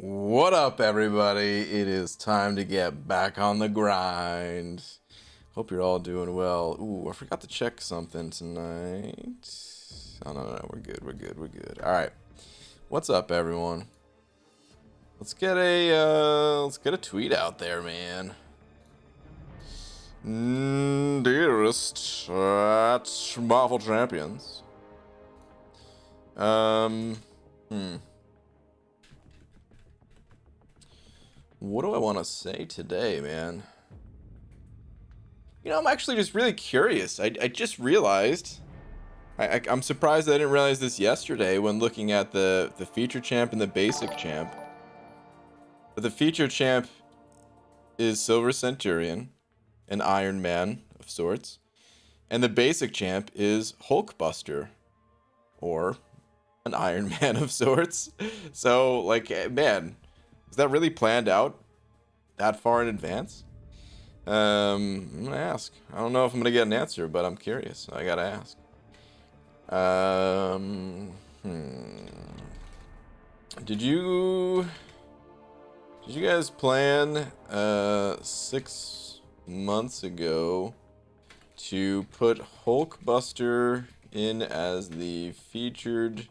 What up, everybody? It is time to get back on the grind. Hope you're all doing well. Ooh, I forgot to check something tonight. Oh, no, we're good. All right. What's up, everyone? Let's get a tweet out there, man. Dearest at Marvel Champions. What do I want to say today, man? You know, I'm actually just really curious. I just realized. I'm surprised I didn't realize this yesterday when looking at the feature champ and the basic champ. But the feature champ is Silver Centurion, an Iron Man of sorts. And the basic champ is Hulkbuster, or an Iron Man of sorts. So, like, man, is that really planned out that far in advance? I'm gonna ask. I don't know if I'm gonna get an answer, but I'm curious. I gotta ask. Did you guys plan 6 months ago to put Hulkbuster in as the featured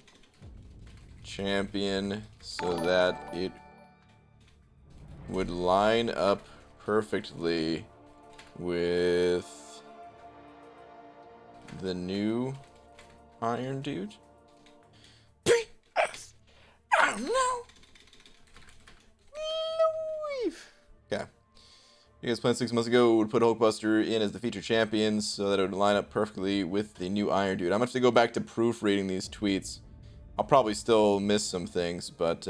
champion so that it would line up perfectly with the new Iron Dude? P.S. I don't know. Okay. You guys planned 6 months ago would put Hulkbuster in as the featured champion so that it would line up perfectly with the new Iron Dude. I'm going to have to go back to proofreading these tweets. I'll probably still miss some things, but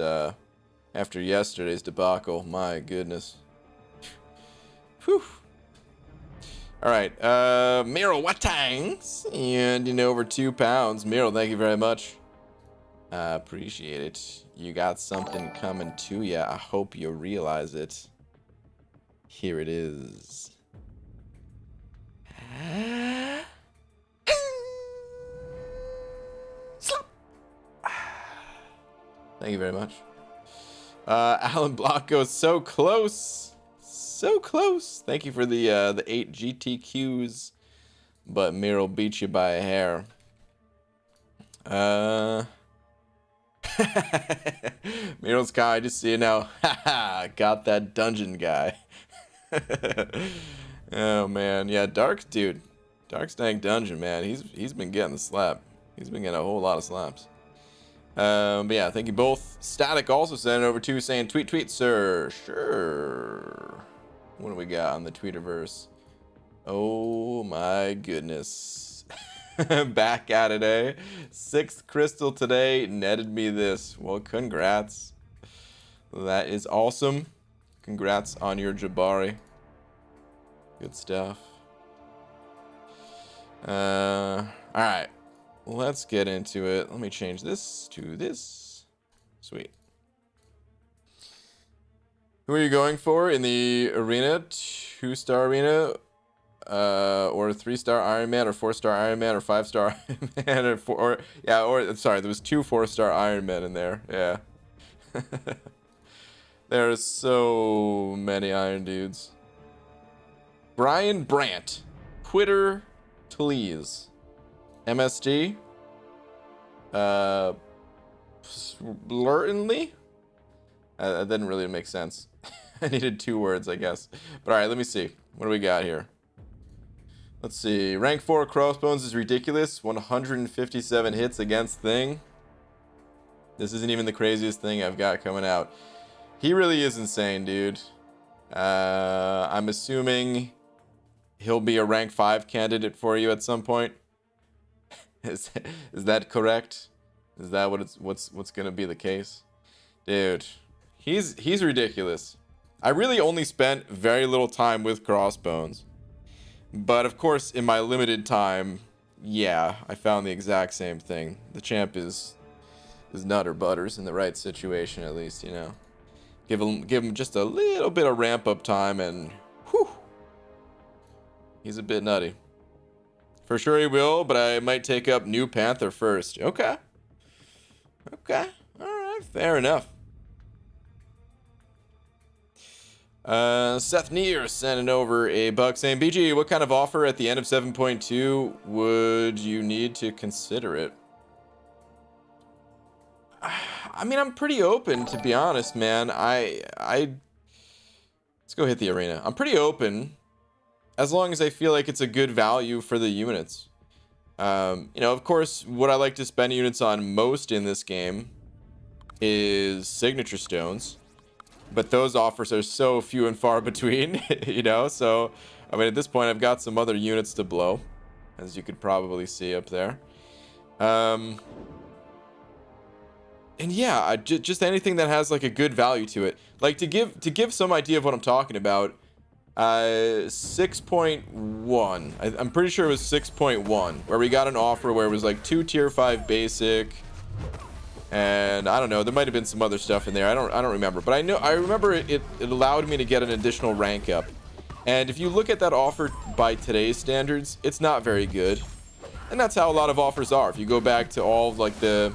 after yesterday's debacle, my goodness. Whew. Alright, Meryl Watangs, and you know, over 2 pounds. Meryl, thank you very much. Appreciate it. You got something coming to ya. I hope you realize it. Here it is. Thank you very much. Alan Block goes so close. So close. Thank you for the 8 GTQs. But Meryl beat you by a hair. Meryl's guy, just see you now. Haha, got that dungeon guy. Oh man, yeah, Dark's dang dungeon, man. He's been getting the slap. He's been getting a whole lot of slaps. But yeah, thank you both. Static also sent it over too, saying tweet, sir. Sure. What do we got on the Tweeterverse? Oh my goodness. Back at it, eh? 6th crystal today netted me this. Well, congrats. That is awesome. Congrats on your Jabari. Good stuff. Alright. Let's get into it. Let me change this to this. Sweet. Who are you going for in the arena? 2-star arena? Or 3-star Iron Man, or 4-star Iron Man, or 5-star Iron Man, or sorry, there was 2 4-star Iron Men in there. Yeah. There are so many Iron Dudes. Brian Brandt, Twitter, please. MSD. Blurtedly. That didn't really make sense. I needed 2 words, I guess. But all right, let me see. What do we got here? Let's see. Rank 4 Crossbones is ridiculous. 157 hits against Thing. This isn't even the craziest thing I've got coming out. He really is insane, dude. I'm assuming he'll be a rank 5 candidate for you at some point. Is that correct? Is that what's gonna be the case? Dude, he's ridiculous. I really only spent very little time with Crossbones. But of course, in my limited time, yeah, I found the exact same thing. The champ is nutter butters in the right situation, at least, you know. Give him just a little bit of ramp up time, and whew, he's a bit nutty. For sure he will, but I might take up New Panther first. Okay. All right, fair enough. Seth Neer sending over a buck saying, BG, what kind of offer at the end of 7.2 would you need to consider it? I mean, I'm pretty open, to be honest, man. Let's go hit the arena. I'm pretty open as long as I feel like it's a good value for the units. You know, of course, what I like to spend units on most in this game is signature stones, but those offers are so few and far between, you know. So I mean, at this point I've got some other units to blow, as you could probably see up there. And yeah, just anything that has like a good value to it, like to give some idea of what I'm talking about. 6.1, I'm pretty sure it was 6.1, where we got an offer where it was like 2 tier 5 basic, and I don't know, there might have been some other stuff in there. I don't remember, but I remember it allowed me to get an additional rank up. And if you look at that offer by today's standards, it's not very good. And that's how a lot of offers are. If you go back to all of like the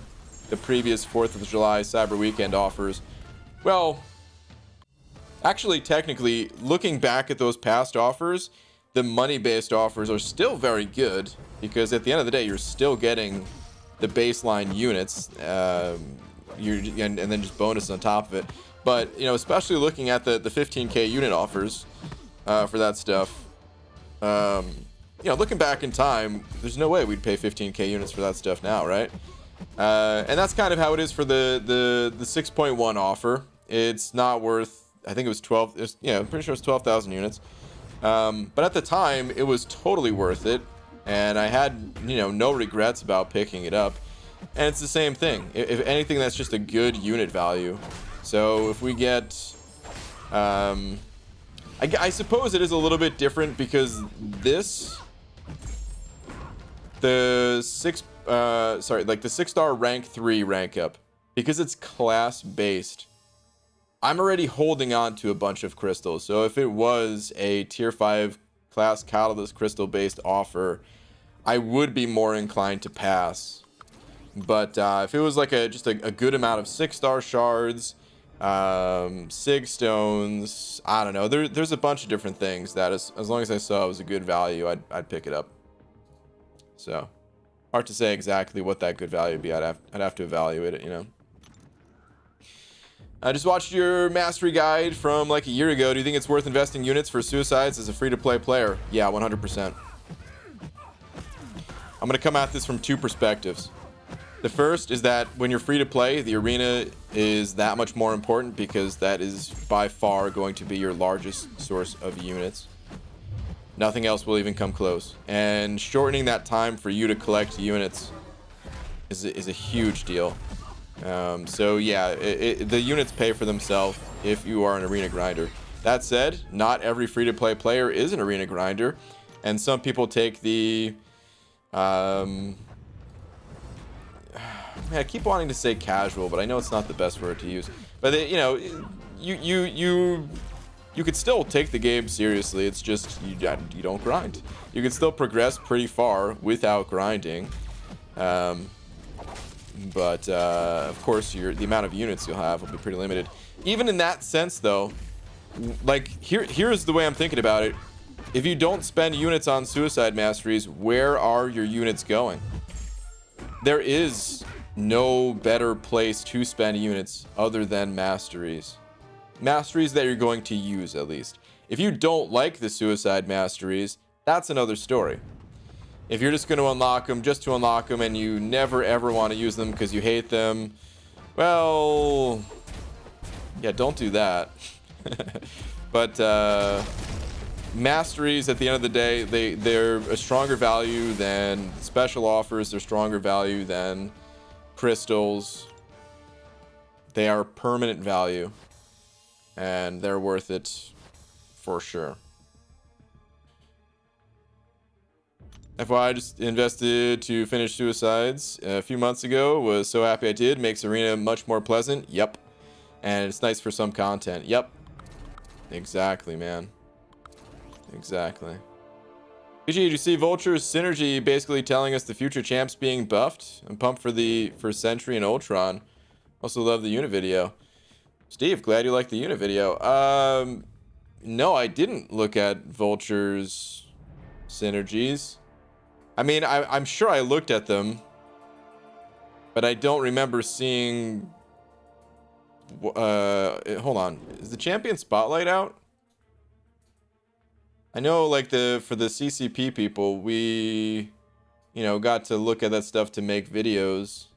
previous 4th of July Cyber Weekend offers, well, actually, technically, looking back at those past offers, the money-based offers are still very good, because at the end of the day, you're still getting the baseline units, and then just bonus on top of it. But, you know, especially looking at the 15k unit offers for that stuff, you know, looking back in time, there's no way we'd pay 15k units for that stuff now, right? And that's kind of how it is for the 6.1 offer. It's not worth, I think it was 12, yeah, I'm pretty sure it's 12,000 units. But at the time, it was totally worth it, and I had, you know, no regrets about picking it up. And it's the same thing. If anything, that's just a good unit value. So if we get, I suppose it is a little bit different, because this, the 6-star rank 3 rank up, because it's class based, I'm already holding on to a bunch of crystals. So if it was a tier 5 class catalyst crystal based offer, I would be more inclined to pass. But if it was like just a good amount of 6-star shards, sig stones, I don't know, there's a bunch of different things that as long as I saw it was a good value, I'd pick it up. So hard to say exactly what that good value would be. I'd have to evaluate it, you know. I just watched your mastery guide from like a year ago. Do you think it's worth investing units for suicides as a free-to-play player? Yeah, 100%. I'm gonna come at this from 2 perspectives. The first is that when you're free to play, the arena is that much more important, because that is by far going to be your largest source of units. Nothing else will even come close. And shortening that time for you to collect units is a huge deal. So yeah, the units pay for themselves if you are an arena grinder. That said, not every free-to-play player is an arena grinder, and some people take the I keep wanting to say casual, but I know it's not the best word to use. But they, you know, you could still take the game seriously. It's just you don't grind. You can still progress pretty far without grinding. But of course, the amount of units you'll have will be pretty limited. Even in that sense, though, like here's the way I'm thinking about it. If you don't spend units on suicide masteries, where are your units going? There is no better place to spend units other than masteries. Masteries that you're going to use, at least. If you don't like the suicide masteries, that's another story. If you're just going to unlock them just to unlock them, and you never ever want to use them because you hate them, well, yeah, don't do that. But masteries, at the end of the day, they're a stronger value than special offers. They're stronger value than crystals. They are permanent value, and they're worth it for sure. FYI, I just invested to finish Suicides a few months ago. Was so happy I did. Makes Arena much more pleasant. Yep. And it's nice for some content. Yep. Exactly, man. Exactly. BG, did you see Vulture's synergy basically telling us the future champs being buffed? I'm pumped for Centurion and Ultron. Also love the unit video. Steve, glad you liked the unit video. No, I didn't look at Vulture's synergies. I mean, I'm sure I looked at them, but I don't remember seeing. Hold on. Is the champion spotlight out? I know, like, for the CCP people, we, got to look at that stuff to make videos.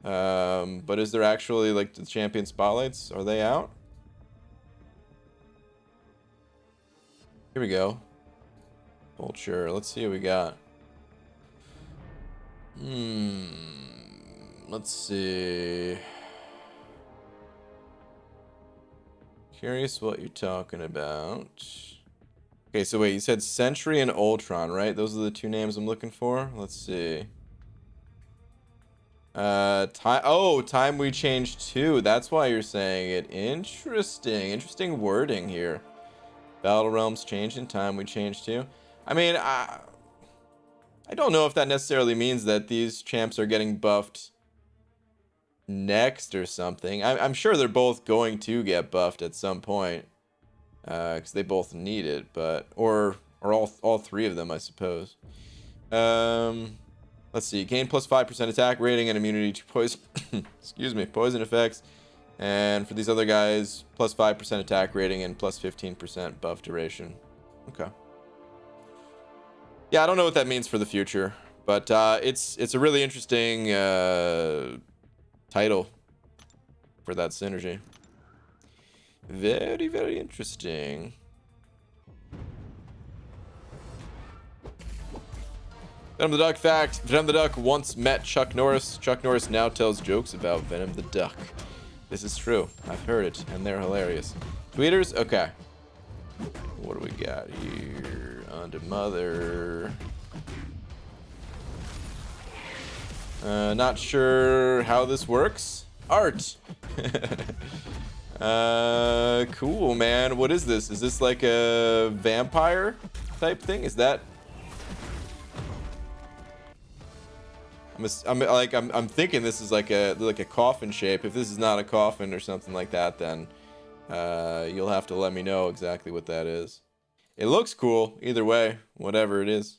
But is there actually, like, the champion spotlights? Are they out? Here we go. Vulture. Let's see what we got. Let's see. Curious what you're talking about. Okay, so wait, you said Century and Ultron, right? Those are the two names I'm looking for. Let's see. Time we changed too. That's why you're saying it. Interesting wording here. Battle realms changed in time we changed too. I mean, I don't know if that necessarily means that these champs are getting buffed next or something. I'm sure they're both going to get buffed at some point, because they both need it, but or all three of them, I suppose. Let's see. Gain plus 5% attack rating and immunity to poison. Excuse me, poison effects. And for these other guys, plus 5% attack rating and plus 15% buff duration. Okay. Yeah, I don't know what that means for the future, but it's a really interesting title for that synergy. Very, very interesting. Venom the Duck fact. Venom the Duck once met Chuck Norris. Chuck Norris now tells jokes about Venom the Duck. This is true. I've heard it, and they're hilarious. Tweeters? Okay. What do we got here? Under Mother. Not sure how this works. Art. Cool, man. What is this? Is this like a vampire type thing? Is that? I'm thinking this is like a coffin shape. If this is not a coffin or something like that, then you'll have to let me know exactly what that is. It looks cool either way, whatever it is.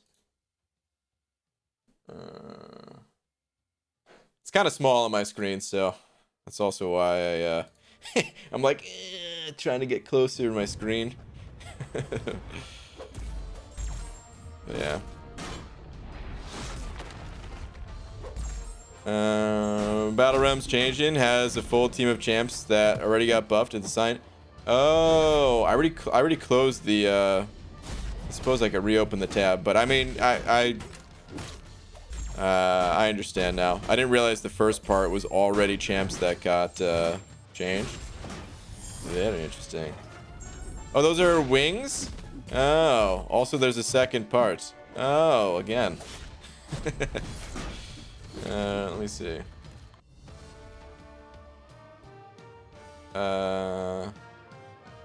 It's kind of small on my screen, so that's also why I'm like trying to get closer to my screen. Yeah. Battle Realms changing has a full team of champs that already got buffed at the sign. Oh, I already closed the I suppose I could reopen the tab, but I mean I understand now. I didn't realize the first part was already champs that got changed. Very interesting. Oh, those are wings? Oh, also there's a second part. Oh, again. Let me see.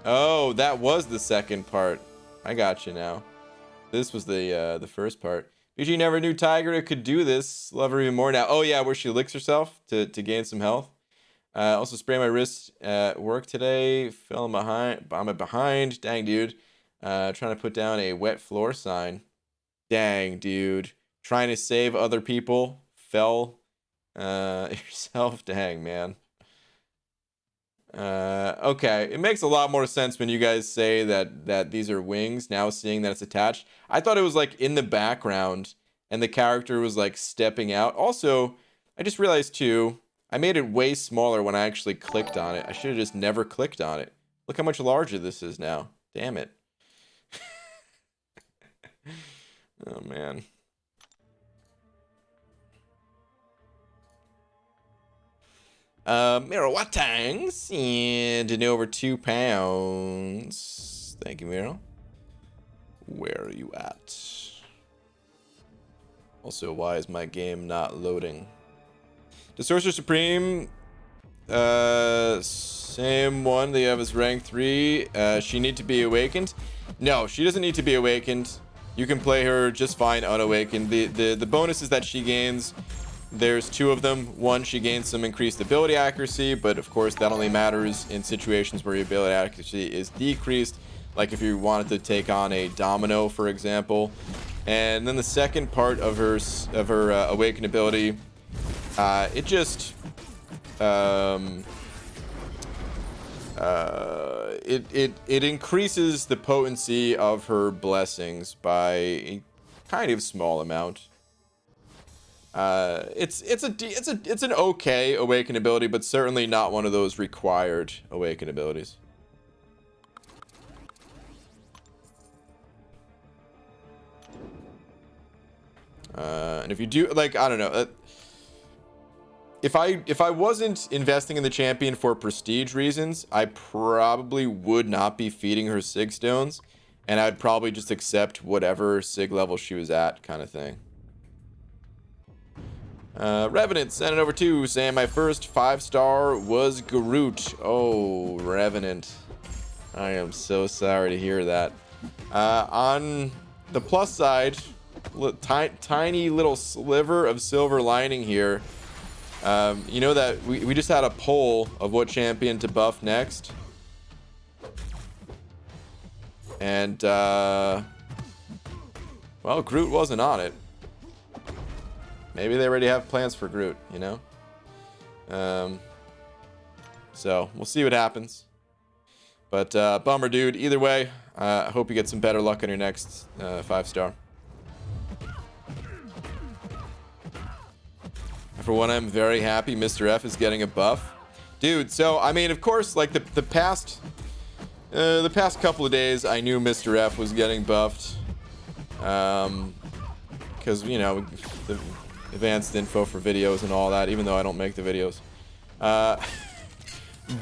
Oh, that was the second part. I got you now. This was the first part. BG never knew Tiger could do this. Love her even more now. Oh yeah, where she licks herself to gain some health. Also sprained my wrist at work today. Fell behind. I'm behind. Dang, dude. Trying to put down a wet floor sign. Dang, dude. Trying to save other people. Fell yourself. Dang, man. Okay, it makes a lot more sense when you guys say that these are wings. Now seeing that it's attached, I thought it was like in the background and the character was like stepping out. Also, I just realized too, I made it way smaller when I actually clicked on it. I should have just never clicked on it. Look how much larger this is now. Damn it. Oh man. Mirawatangs and in over £2. Thank you, Miro. Where are you at? Also, why is my game not loading? The Sorcerer Supreme, same one that you have as rank 3. She need to be awakened? No, she doesn't need to be awakened. You can play her just fine unawakened. The bonuses that she gains there's two of them. One, she gains some increased ability accuracy, but of course that only matters in situations where your ability accuracy is decreased, like if you wanted to take on a Domino, for example. And then the second part of her awakened ability, it just it increases the potency of her blessings by a kind of small amount. It's an okay awaken ability, but certainly not one of those required awaken abilities. And if you do, like, I don't know, if I wasn't investing in the champion for prestige reasons, I probably would not be feeding her Sig stones, and I'd probably just accept whatever Sig level she was at, kind of thing. Revenant sent it over to saying my first 5-star was Groot. Oh, Revenant, I am so sorry to hear that. On the plus side, tiny little sliver of silver lining here. You know that we just had a poll of what champion to buff next, and well, Groot wasn't on it. Maybe they already have plans for Groot, you know. So we'll see what happens, but bummer, dude. Either way, I hope you get some better luck on your next 5-star. For one, I'm very happy Mr. F is getting a buff, dude. So I mean, of course, like the past couple of days, I knew Mr. F was getting buffed, because you know, the advanced info for videos and all that, even though I don't make the videos.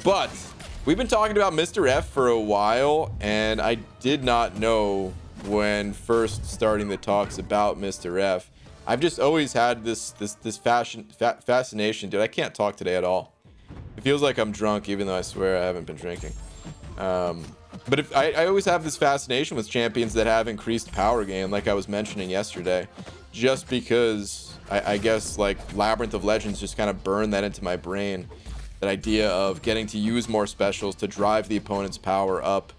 But we've been talking about Mr. F for a while, and I did not know when first starting the talks about Mr. F. I've just always had this fascination, dude. I can't talk today at all. It feels like I'm drunk, even though I swear I haven't been drinking. But if I always have this fascination with champions that have increased power gain, like I was mentioning yesterday, just because I guess like Labyrinth of Legends just kind of burned that into my brain. That idea of getting to use more specials to drive the opponent's power up,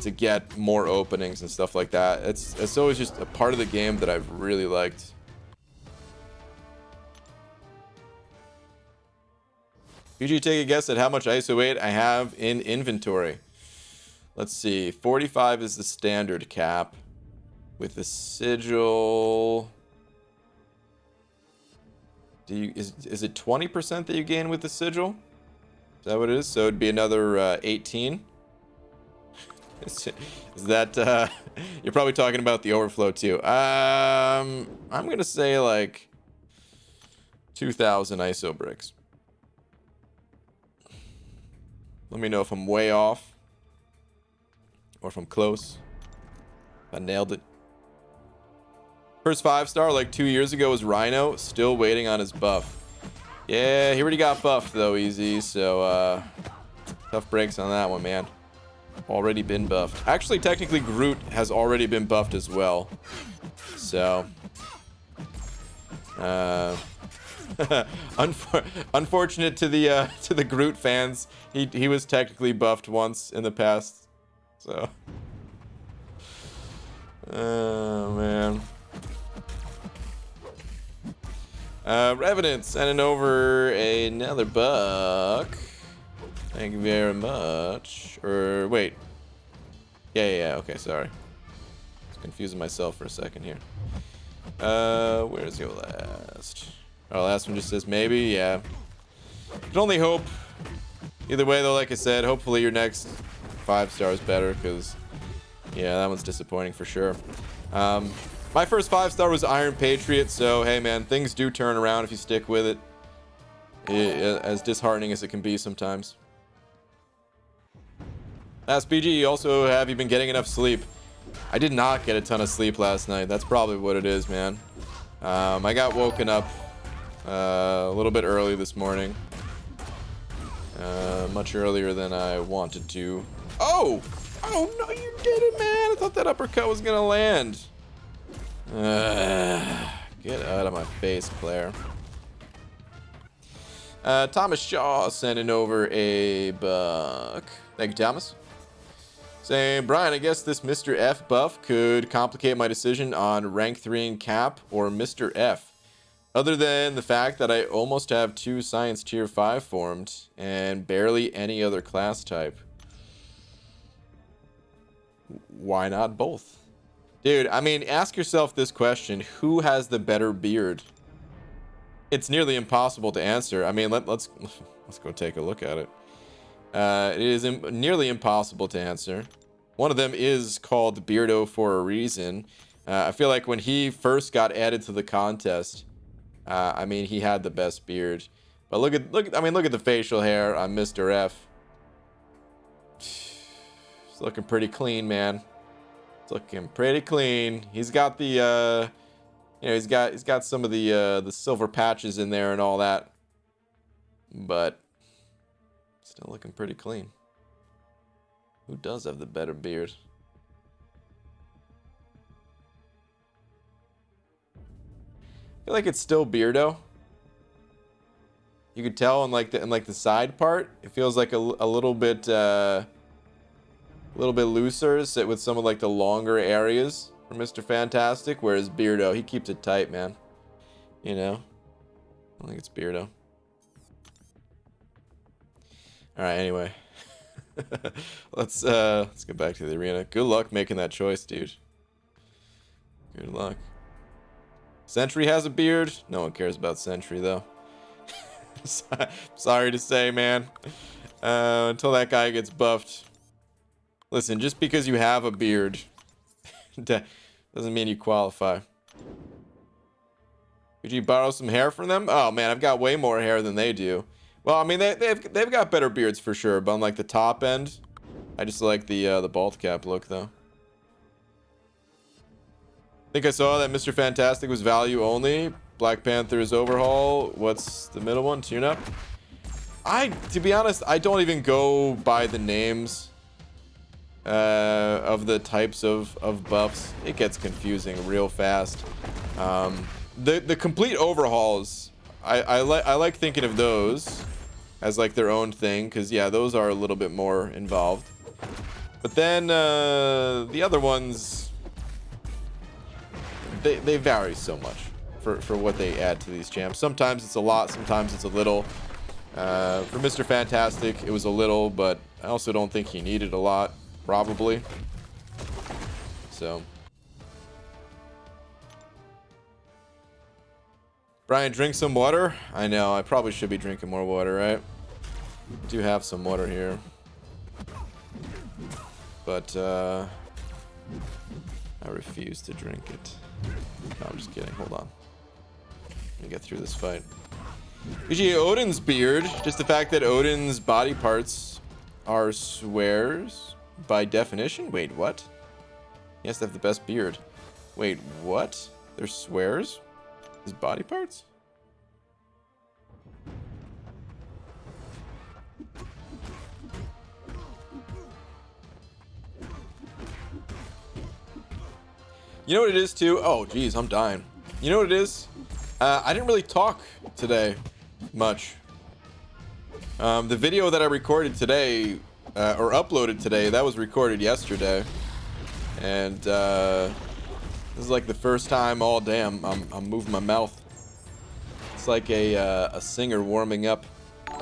to get more openings and stuff like that. It's always just a part of the game that I've really liked. PG, take a guess at how much ISO 8 I have in inventory. Let's see. 45 is the standard cap. With the sigil, is it 20% that you gain with the sigil? Is that what it is? So it'd be another 18. Is that you're probably talking about the overflow too? I'm gonna say like 2,000 ISO bricks. Let me know if I'm way off or if I'm close. I nailed it. First 5-star like 2 years ago was Rhino, still waiting on his buff. Yeah, he already got buffed though, easy. So tough breaks on that one, man. Already been buffed. Actually, technically Groot has already been buffed as well. So unfortunate to the Groot fans. He was technically buffed once in the past. So oh man. Revenant sending over another buck. Thank you very much. Or wait. Yeah. Okay, sorry. I was confusing myself for a second here. Where's your last? Our last one just says maybe. Yeah. Can only hope. Either way, though, like I said, hopefully your next 5-star is better, because yeah, that one's disappointing for sure. My first 5-star was Iron Patriot, so hey man, things do turn around if you stick with it. As disheartening as it can be sometimes. Ask BG, also, have you been getting enough sleep? I did not get a ton of sleep last night. That's probably what it is, man. I got woken up a little bit early this morning. Much earlier than I wanted to. Oh! Oh no, you did it, man! I thought that uppercut was gonna land. Get out of my face, Claire. Thomas Shaw sending over a buck. Thank you, Thomas. Saying, Brian, I guess this Mr. F buff could complicate my decision on rank 3 in cap or Mr. F. Other than the fact that I almost have 2 science tier 5 formed and barely any other class type. Why not both? Dude, I mean, ask yourself this question. Who has the better beard? It's nearly impossible to answer. I mean, let's go take a look at it. It is nearly impossible to answer. One of them is called Beardo for a reason. I feel like when he first got added to the contest, I mean, he had the best beard. But look at the facial hair on Mr. F. It's looking pretty clean, man. It's looking pretty clean. He's got the he's got some of the silver patches in there and all that. But still looking pretty clean. Who does have the better beard? I feel like it's still Beardo. You could tell in like the side part, it feels like a little bit looser, sit with some of like the longer areas for Mr. Fantastic, whereas Beardo, he keeps it tight, man. You know, I think it's Beardo. All right, anyway. Let's get back to the arena. Good luck making that choice, dude. Good luck. Sentry has a beard. No one cares about Sentry, though. Sorry to say, man. Until that guy gets buffed. Listen, just because you have a beard doesn't mean you qualify. Could you borrow some hair from them? Oh, man, I've got way more hair than they do. Well, I mean, they've got better beards for sure, but on like the top end, I just like the bald cap look though. I think I saw that Mr. Fantastic was value only. Black Panther's overhaul. What's the middle one? Tune up. To be honest, I don't even go by the names of the types of buffs. It gets confusing real fast. The complete overhauls, I like thinking of those as like their own thing, because yeah, those are a little bit more involved. But then the other ones, they vary so much for what they add to these champs. Sometimes it's a lot, sometimes it's a little. For Mr. Fantastic, it was a little, but I also don't think he needed a lot, probably. So Brian, drink some water. I know, I probably should be drinking more water, right? I do have some water here. But, I refuse to drink it. No, I'm just kidding. Hold on. Let me get through this fight. Usually Odin's beard, just the fact that Odin's body parts are swears by definition. Wait, what? He has to have the best beard. Wait, what? They're swears? His body parts? You know what it is too? Oh geez, I'm dying. You know what it is? I didn't really talk today much. The video that I recorded today, or uploaded today, that was recorded yesterday. And this is like the first time all day I'm moving my mouth. It's like a singer warming up,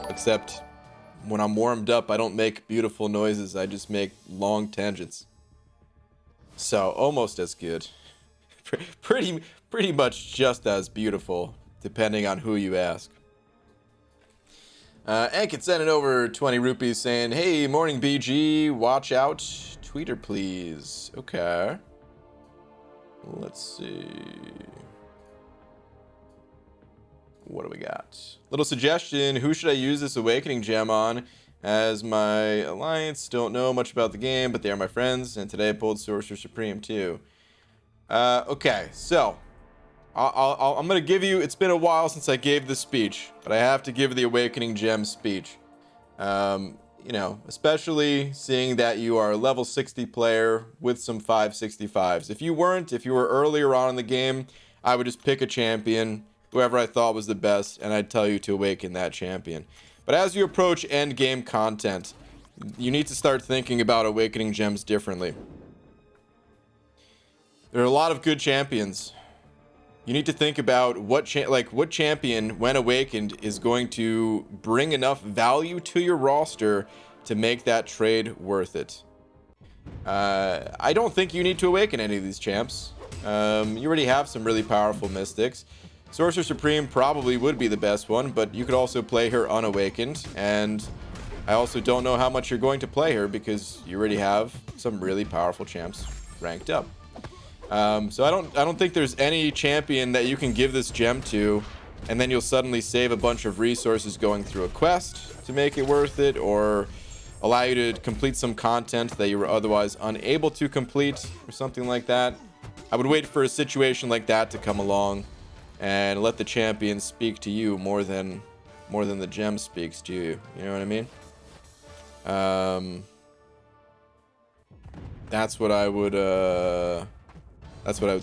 except when I'm warmed up, I don't make beautiful noises. I just make long tangents. So almost as good. Pretty much just as beautiful, depending on who you ask. Ankit sending over 20 rupees saying, hey, morning BG, watch out. Tweeter, please. Okay. Let's see. What do we got? Little suggestion. Who should I use this awakening gem on? As my alliance don't know much about the game, but they are my friends. And today I pulled Sorcerer Supreme too. Okay, so I'm gonna give you. It's been a while since I gave this speech, but I have to give the awakening gem speech. You know, especially seeing that you are a level 60 player with some 565s. If you were earlier on in the game, I would just pick a champion, whoever I thought was the best, and I'd tell you to awaken that champion. But as you approach end game content, you need to start thinking about awakening gems differently. There are a lot of good champions. You need to think about what champion, when awakened, is going to bring enough value to your roster to make that trade worth it. I don't think you need to awaken any of these champs. You already have some really powerful mystics. Sorcerer Supreme probably would be the best one, but you could also play her unawakened, and I also don't know how much you're going to play her because you already have some really powerful champs ranked up. So I don't think there's any champion that you can give this gem to and then you'll suddenly save a bunch of resources going through a quest to make it worth it, or allow you to complete some content that you were otherwise unable to complete, or something like that. I would wait for a situation like that to come along and let the champion speak to you more than the gem speaks to you. You know what I mean? That's what I would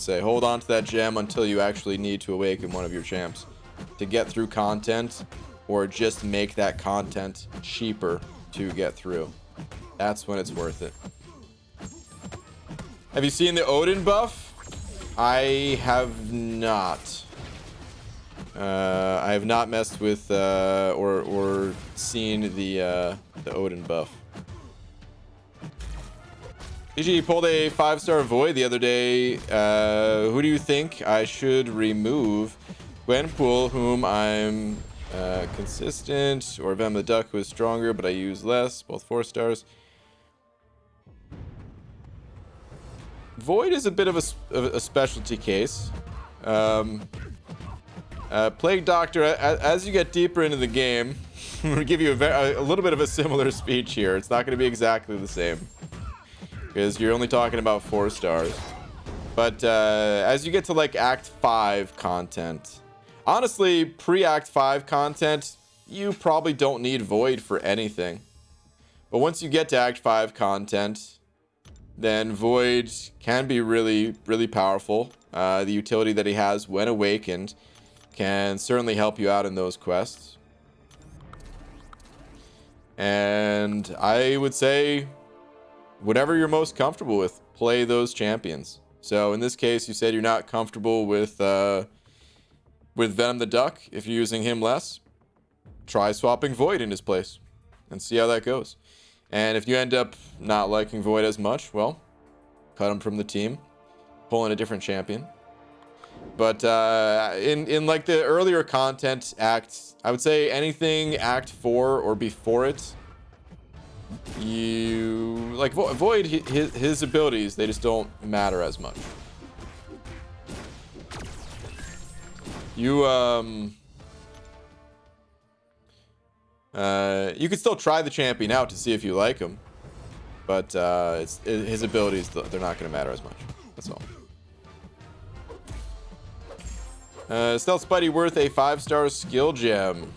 say. Hold on to that gem until you actually need to awaken one of your champs to get through content, or just make that content cheaper to get through. That's when it's worth it. Have you seen the Odin buff? I have not. I have not messed with or seen the Odin buff. GG pulled a 5-star Void the other day. Who do you think I should remove? Gwenpool, whom I'm consistent, or Venom the Duck, who is stronger but I use less, both 4 stars. Void is a bit of a specialty case. Plague Doctor, as you get deeper into the game, I'm going to give you a little bit of a similar speech here. It's not going to be exactly the same, because you're only talking about 4 stars. But as you get to like Act 5 content, honestly, pre-Act 5 content, you probably don't need Void for anything. But once you get to Act 5 content, then Void can be really, really powerful. The utility that he has when awakened can certainly help you out in those quests. And I would say, whatever you're most comfortable with, play those champions. So in this case, you said you're not comfortable with Venom the Duck. If you're using him less, try swapping Void in his place and see how that goes. And if you end up not liking Void as much, well, cut him from the team, pull in a different champion. But in like the earlier content acts, I would say anything Act 4 or before it, you like Void, his abilities, they just don't matter as much. You you could still try the champion out to see if you like him, but his abilities, they're not going to matter as much. That's all. Stealth Spidey worth a 5-star skill gem.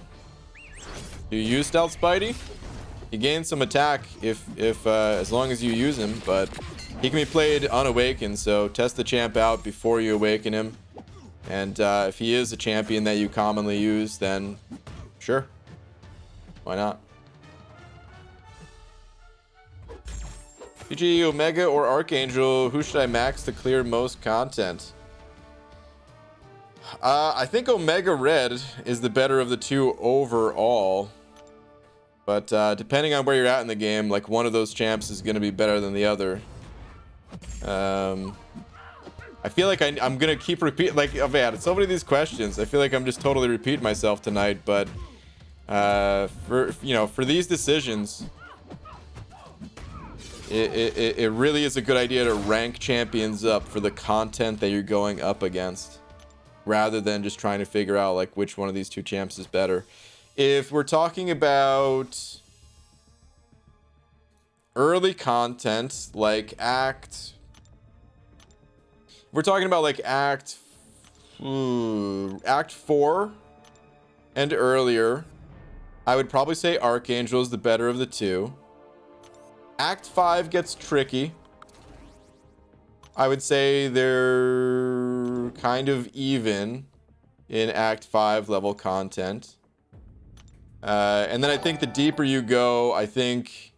Do you use Stealth Spidey? He gains some attack if as long as you use him, but he can be played unawakened, so test the champ out before you awaken him. And if he is a champion that you commonly use, then sure, why not? GG, Omega or Archangel, who should I max to clear most content? I think Omega Red is the better of the two overall. But depending on where you're at in the game, like one of those champs is going to be better than the other. I feel like I'm going to keep repeating, like, oh man, so many of these questions. I feel like I'm just totally repeating myself tonight, but for these decisions, it really is a good idea to rank champions up for the content that you're going up against, rather than just trying to figure out like which one of these two champs is better. If we're talking about early content, like Act 4 and earlier, I would probably say Archangel is the better of the two. Act 5 gets tricky. I would say they're are kind of even in Act 5 level content. And then I think the deeper you go, I think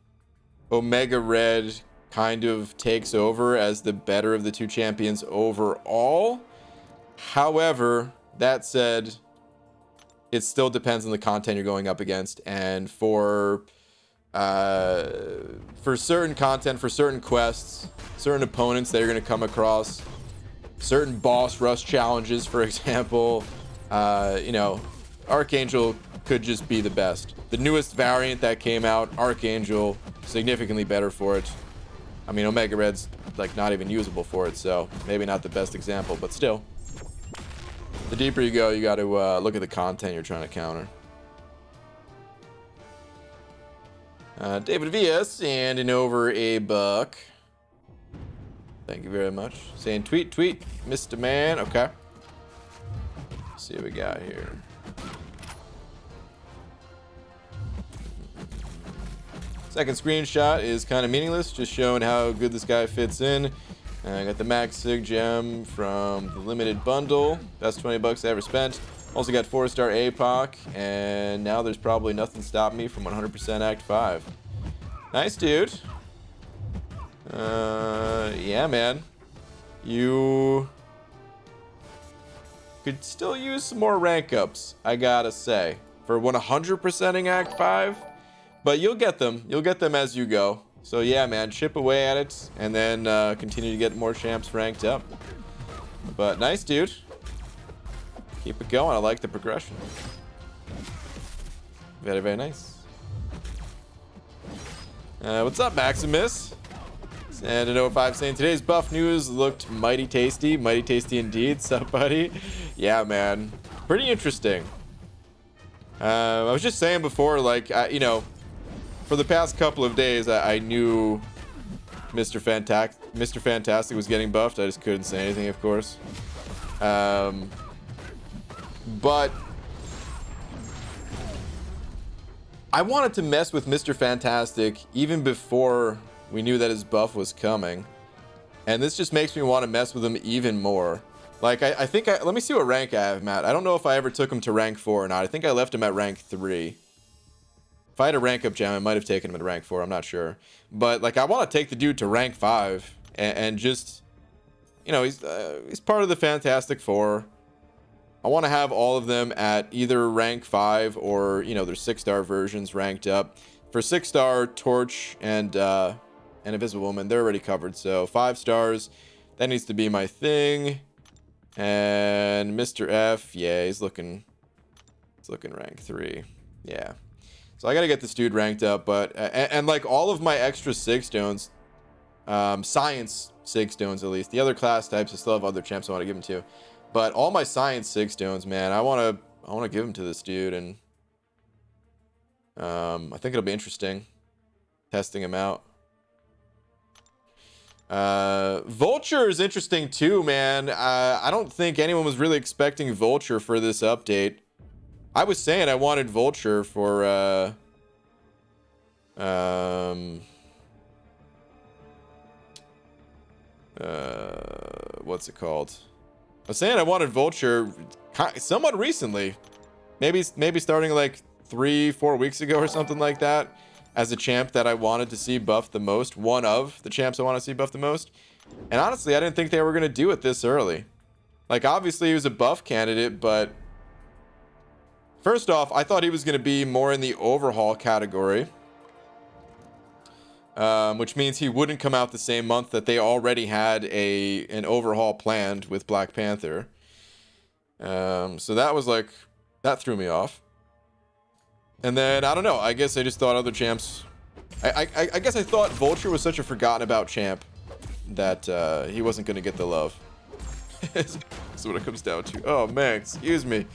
Omega Red kind of takes over as the better of the two champions overall. However, that said, it still depends on the content you're going up against. And for certain content, for certain quests, certain opponents that you're going to come across, certain boss rush challenges, for example, you know, Archangel could just be the best. The newest variant that came out, Archangel, significantly better for it. I mean, Omega Red's like not even usable for it, so maybe not the best example, but still. The deeper you go, you got to look at the content you're trying to counter. David Villas sending over a buck. Thank you very much. Saying tweet, Mr. Man. Okay. Let's see what we got here. Second screenshot is kind of meaningless, just showing how good this guy fits in. I got the Max Sig gem from the limited bundle. Best 20 bucks I ever spent. Also got 4-star APOC, and now there's probably nothing stopping me from 100% Act 5. Nice, dude. Yeah, man. You could still use some more rank ups, I gotta say, for 100%ing Act 5. But you'll get them. You'll get them as you go. So yeah, man, chip away at it, and then continue to get more champs ranked up. But nice, dude. Keep it going. I like the progression. Very, very nice. What's up, Maximus? And an 05 saying today's buff news looked mighty tasty indeed. Sup, buddy? Yeah, man, pretty interesting. I was just saying before, like, you know, for the past couple of days, I knew Mr. Fantastic was getting buffed. I just couldn't say anything, of course. But I wanted to mess with Mr. Fantastic even before we knew that his buff was coming. And this just makes me want to mess with him even more. Like, I think let me see what rank I have him at. I don't know if I ever took him to rank 4 or not. I think I left him at rank 3. If I had a rank up gem, I might have taken him at rank 4. I'm not sure. But, like, I want to take the dude to rank 5 and just, you know, he's part of the Fantastic Four. I want to have all of them at either rank 5 or, you know, their 6-star versions ranked up. For 6-star, Torch and Invisible Woman, they're already covered. So 5 stars, that needs to be my thing. And Mr. F, yeah, he's looking rank 3. Yeah. So I got to get this dude ranked up, but and like all of my extra sig stones, science sig stones at least. The other class types, I still have other champs I want to give them to. But all my science sig stones, man, I want to give them to this dude, and I think it'll be interesting testing him out. Vulture is interesting too, man. I don't think anyone was really expecting Vulture for this update. I was saying I wanted Vulture for what's it called? I was saying I wanted Vulture somewhat recently, maybe starting like 3-4 weeks ago or something like that, as a champ that I wanted to see buff the most, one of the champs I want to see buff the most. And honestly, I didn't think they were going to do it this early. Like, obviously he was a buff candidate, but first off, I thought he was going to be more in the overhaul category, which means he wouldn't come out the same month that they already had an overhaul planned with Black Panther. So that was like, that threw me off. And then, I don't know, I guess I just thought other champs, I guess I thought Vulture was such a forgotten about champ that he wasn't going to get the love. That's what it comes down to. Oh man, excuse me.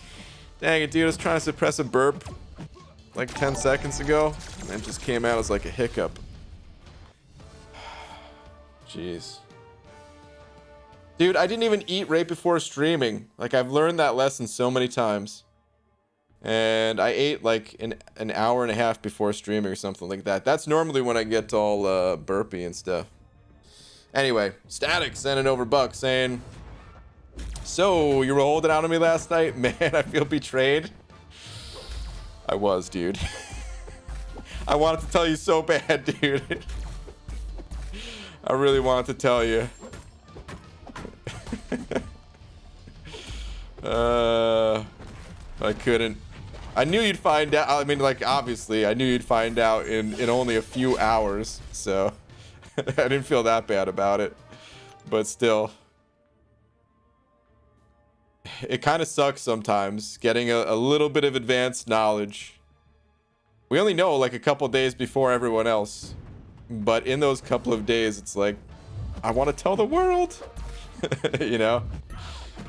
Dang it, dude, I was trying to suppress a burp like 10 seconds ago, and it just came out as like a hiccup. Jeez. Dude, I didn't even eat right before streaming. Like, I've learned that lesson so many times. And I ate like an hour and a half before streaming or something like that. That's normally when I get all burpy and stuff. Anyway, Static sending over Buck saying, So, you were holding out on me last night? Man, I feel betrayed. I was, dude. I wanted to tell you so bad, dude. I really wanted to tell you. I couldn't. I knew you'd find out. I mean, like, obviously, I knew you'd find out in only a few hours. So, I didn't feel that bad about it. But still. It kind of sucks sometimes getting a little bit of advanced knowledge. We only know like a couple days before everyone else. But in those couple of days, it's like, I want to tell the world. You know?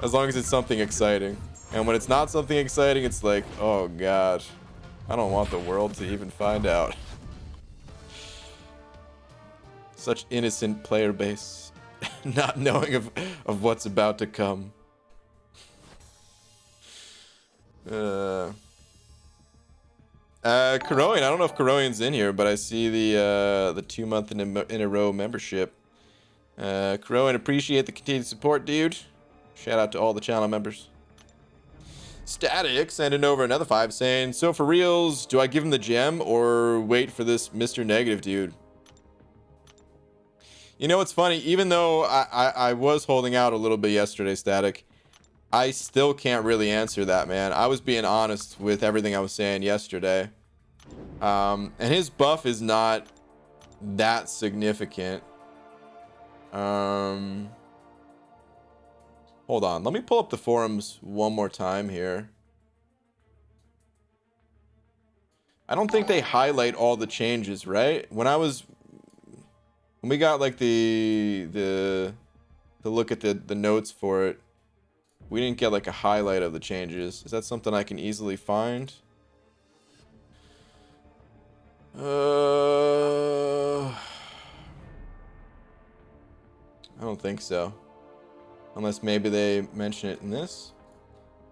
As long as it's something exciting. And when it's not something exciting, it's like, oh god, I don't want the world to even find out. Such innocent player base. Not knowing of what's about to come. Karoian, I don't know if Karoian's in here, but I see the 2 month in a row membership. Karoian, appreciate the continued support, dude. Shout out to all the channel members. Static sending over another 5 saying, so for reals, do I give him the gem or wait for this Mr. Negative dude? You know, it's funny, even though I was holding out a little bit yesterday, Static, I still can't really answer that, man. I was being honest with everything I was saying yesterday. And his buff is not that significant. Hold on. Let me pull up the forums one more time here. I don't think they highlight all the changes, right? When we got like the look at the notes for it, we didn't get like a highlight of the changes. Is that something I can easily find? I don't think so. Unless maybe they mention it in this.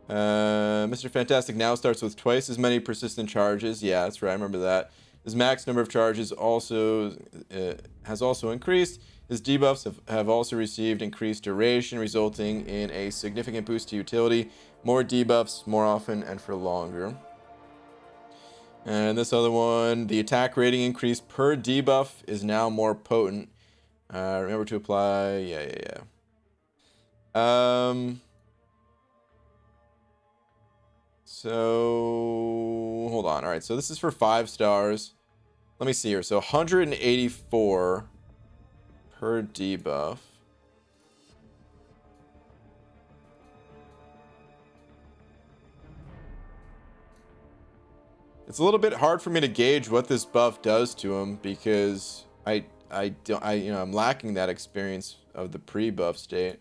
Mr. Fantastic now starts with twice as many persistent charges. Yeah, that's right. I remember that. His max number of charges also has also increased. His debuffs have also received increased duration, resulting in a significant boost to utility. More debuffs, more often, and for longer. And this other one, the attack rating increase per debuff is now more potent. Remember to apply. Yeah. So hold on. All right, so this is for 5 stars. Let me see here. So 184 per debuff. It's a little bit hard for me to gauge what this buff does to him because I'm lacking that experience of the pre-buff state.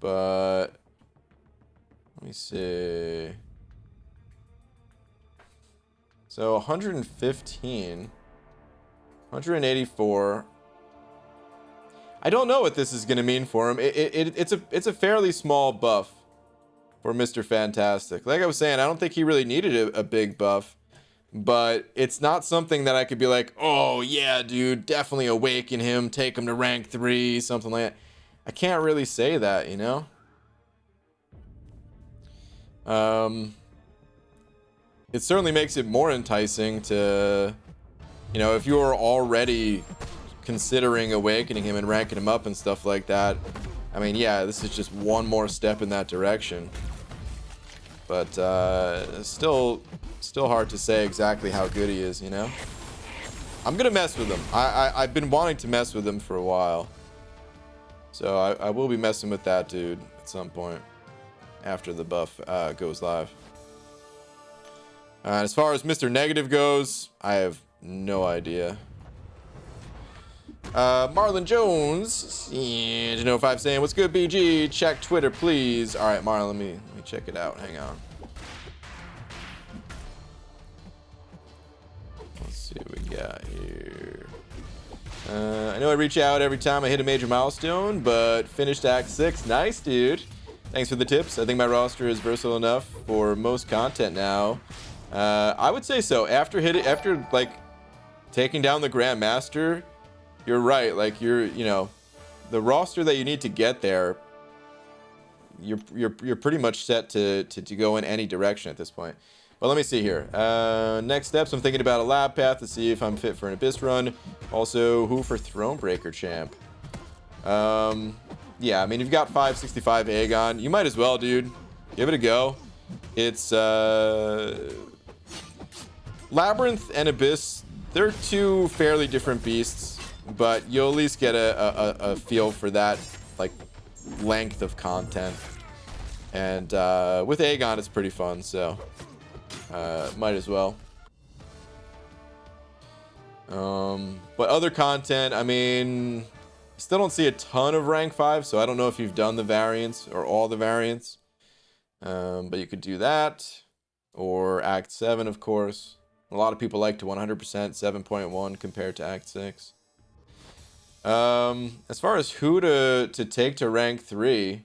But let me see. So 115, 184. I don't know what this is going to mean for him. It's a fairly small buff for Mr. Fantastic. Like I was saying, I don't think he really needed a big buff, but it's not something that I could be like, oh yeah, dude, definitely awaken him, take him to rank 3, something like that. I can't really say that, you know? It certainly makes it more enticing to, you know, if you're already considering awakening him and ranking him up and stuff like that. I mean, yeah, this is just one more step in that direction. But still hard to say exactly how good he is, you know? I'm gonna mess with him. I've been wanting to mess with him for a while. So I will be messing with that dude at some point after the buff goes live. As far as Mr. Negative goes, I have no idea. Marlon Jones, 5 saying, what's good, BG? Check Twitter, please. All right, Marlon, let me check it out. Hang on. Let's see what we got here. I know I reach out every time I hit a major milestone, but finished Act 6. Nice, dude. Thanks for the tips. I think my roster is versatile enough for most content now. I would say so. After like taking down the Grandmaster, you're right. Like the roster that you need to get there you're pretty much set to go in any direction at this point. But let me see here. Next steps, I'm thinking about a lab path to see if I'm fit for an Abyss run. Also, who for Thronebreaker champ? Yeah, I mean, you've got 565 Aegon. You might as well, dude. Give it a go. It's Labyrinth and Abyss. They're two fairly different beasts, but you'll at least get a feel for that, like, length of content. And with Aegon, it's pretty fun, so might as well. But other content, I mean, still don't see a ton of rank 5, so I don't know if you've done the variants or all the variants. But you could do that, or Act 7, of course. A lot of people like to 100% 7.1 compared to Act 6. As far as who to take to rank 3,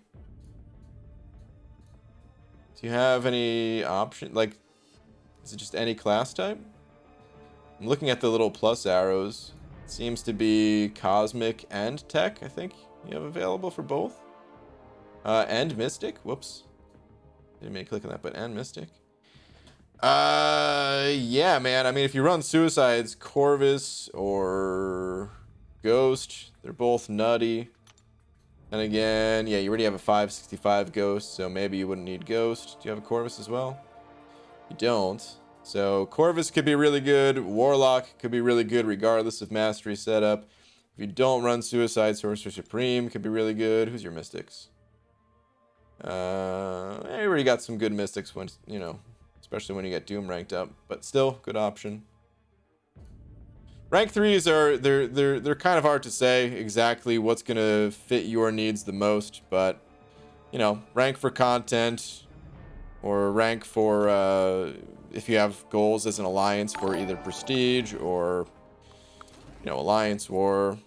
do you have any option? Like, is it just any class type? I'm looking at the little plus arrows. It seems to be Cosmic and Tech, I think you have available for both. And Mystic. Whoops. Didn't mean to click on that, but and Mystic. Yeah, man. I mean, if you run Suicides, Corvus or Ghost, they're both nutty. And again, yeah, you already have a 565 Ghost, so maybe you wouldn't need Ghost. Do you have a Corvus as well? You don't. So Corvus could be really good. Warlock could be really good regardless of mastery setup. If you don't run Suicide, Sorcerer Supreme could be really good. Who's your Mystics? You already got some good Mystics when, you know, especially when you get Doom ranked up, but still good option. Rank 3s are they're kind of hard to say exactly what's gonna fit your needs the most, but you know, rank for content or rank for if you have goals as an alliance for either prestige or, you know, alliance war,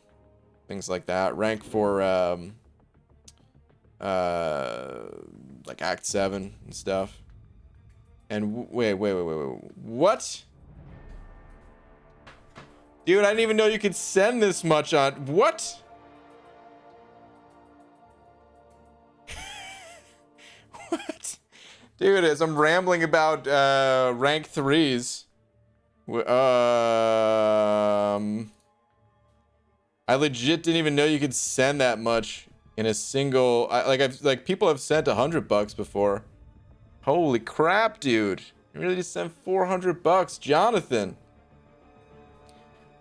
things like that. Rank for like Act 7 and stuff. And wait, what? Dude, I didn't even know you could send this much on. What? What? Dude, as I'm rambling about rank 3s, I legit didn't even know you could send that much in a single. Like people have sent $100 before. Holy crap, dude! You really just sent $400, Jonathan.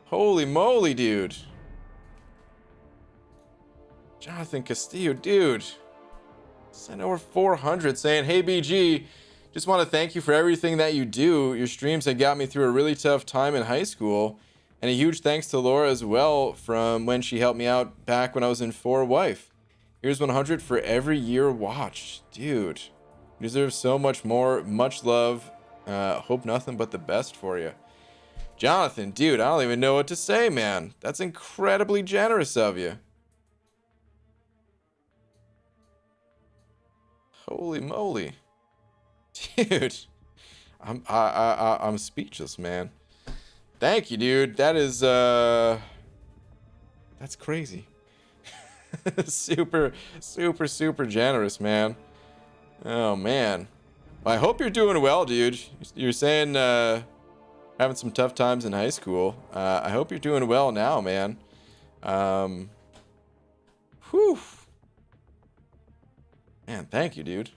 Holy moly, dude. Jonathan Castillo, dude. Sent over 400 saying, hey, BG, just want to thank you for everything that you do. Your streams have got me through a really tough time in high school. And a huge thanks to Laura as well from when she helped me out back when I was in 4 Wife. Here's 100 for every year watched. Dude, you deserve so much more. Much love. Hope nothing but the best for you. Jonathan, dude, I don't even know what to say, man. That's incredibly generous of you. Holy moly. Dude. I'm speechless, man. Thank you, dude. That is that's crazy. super generous, man. Oh man. Well, I hope you're doing well, dude. You're saying having some tough times in high school. I hope you're doing well now, man. Whew. Man, thank you, dude.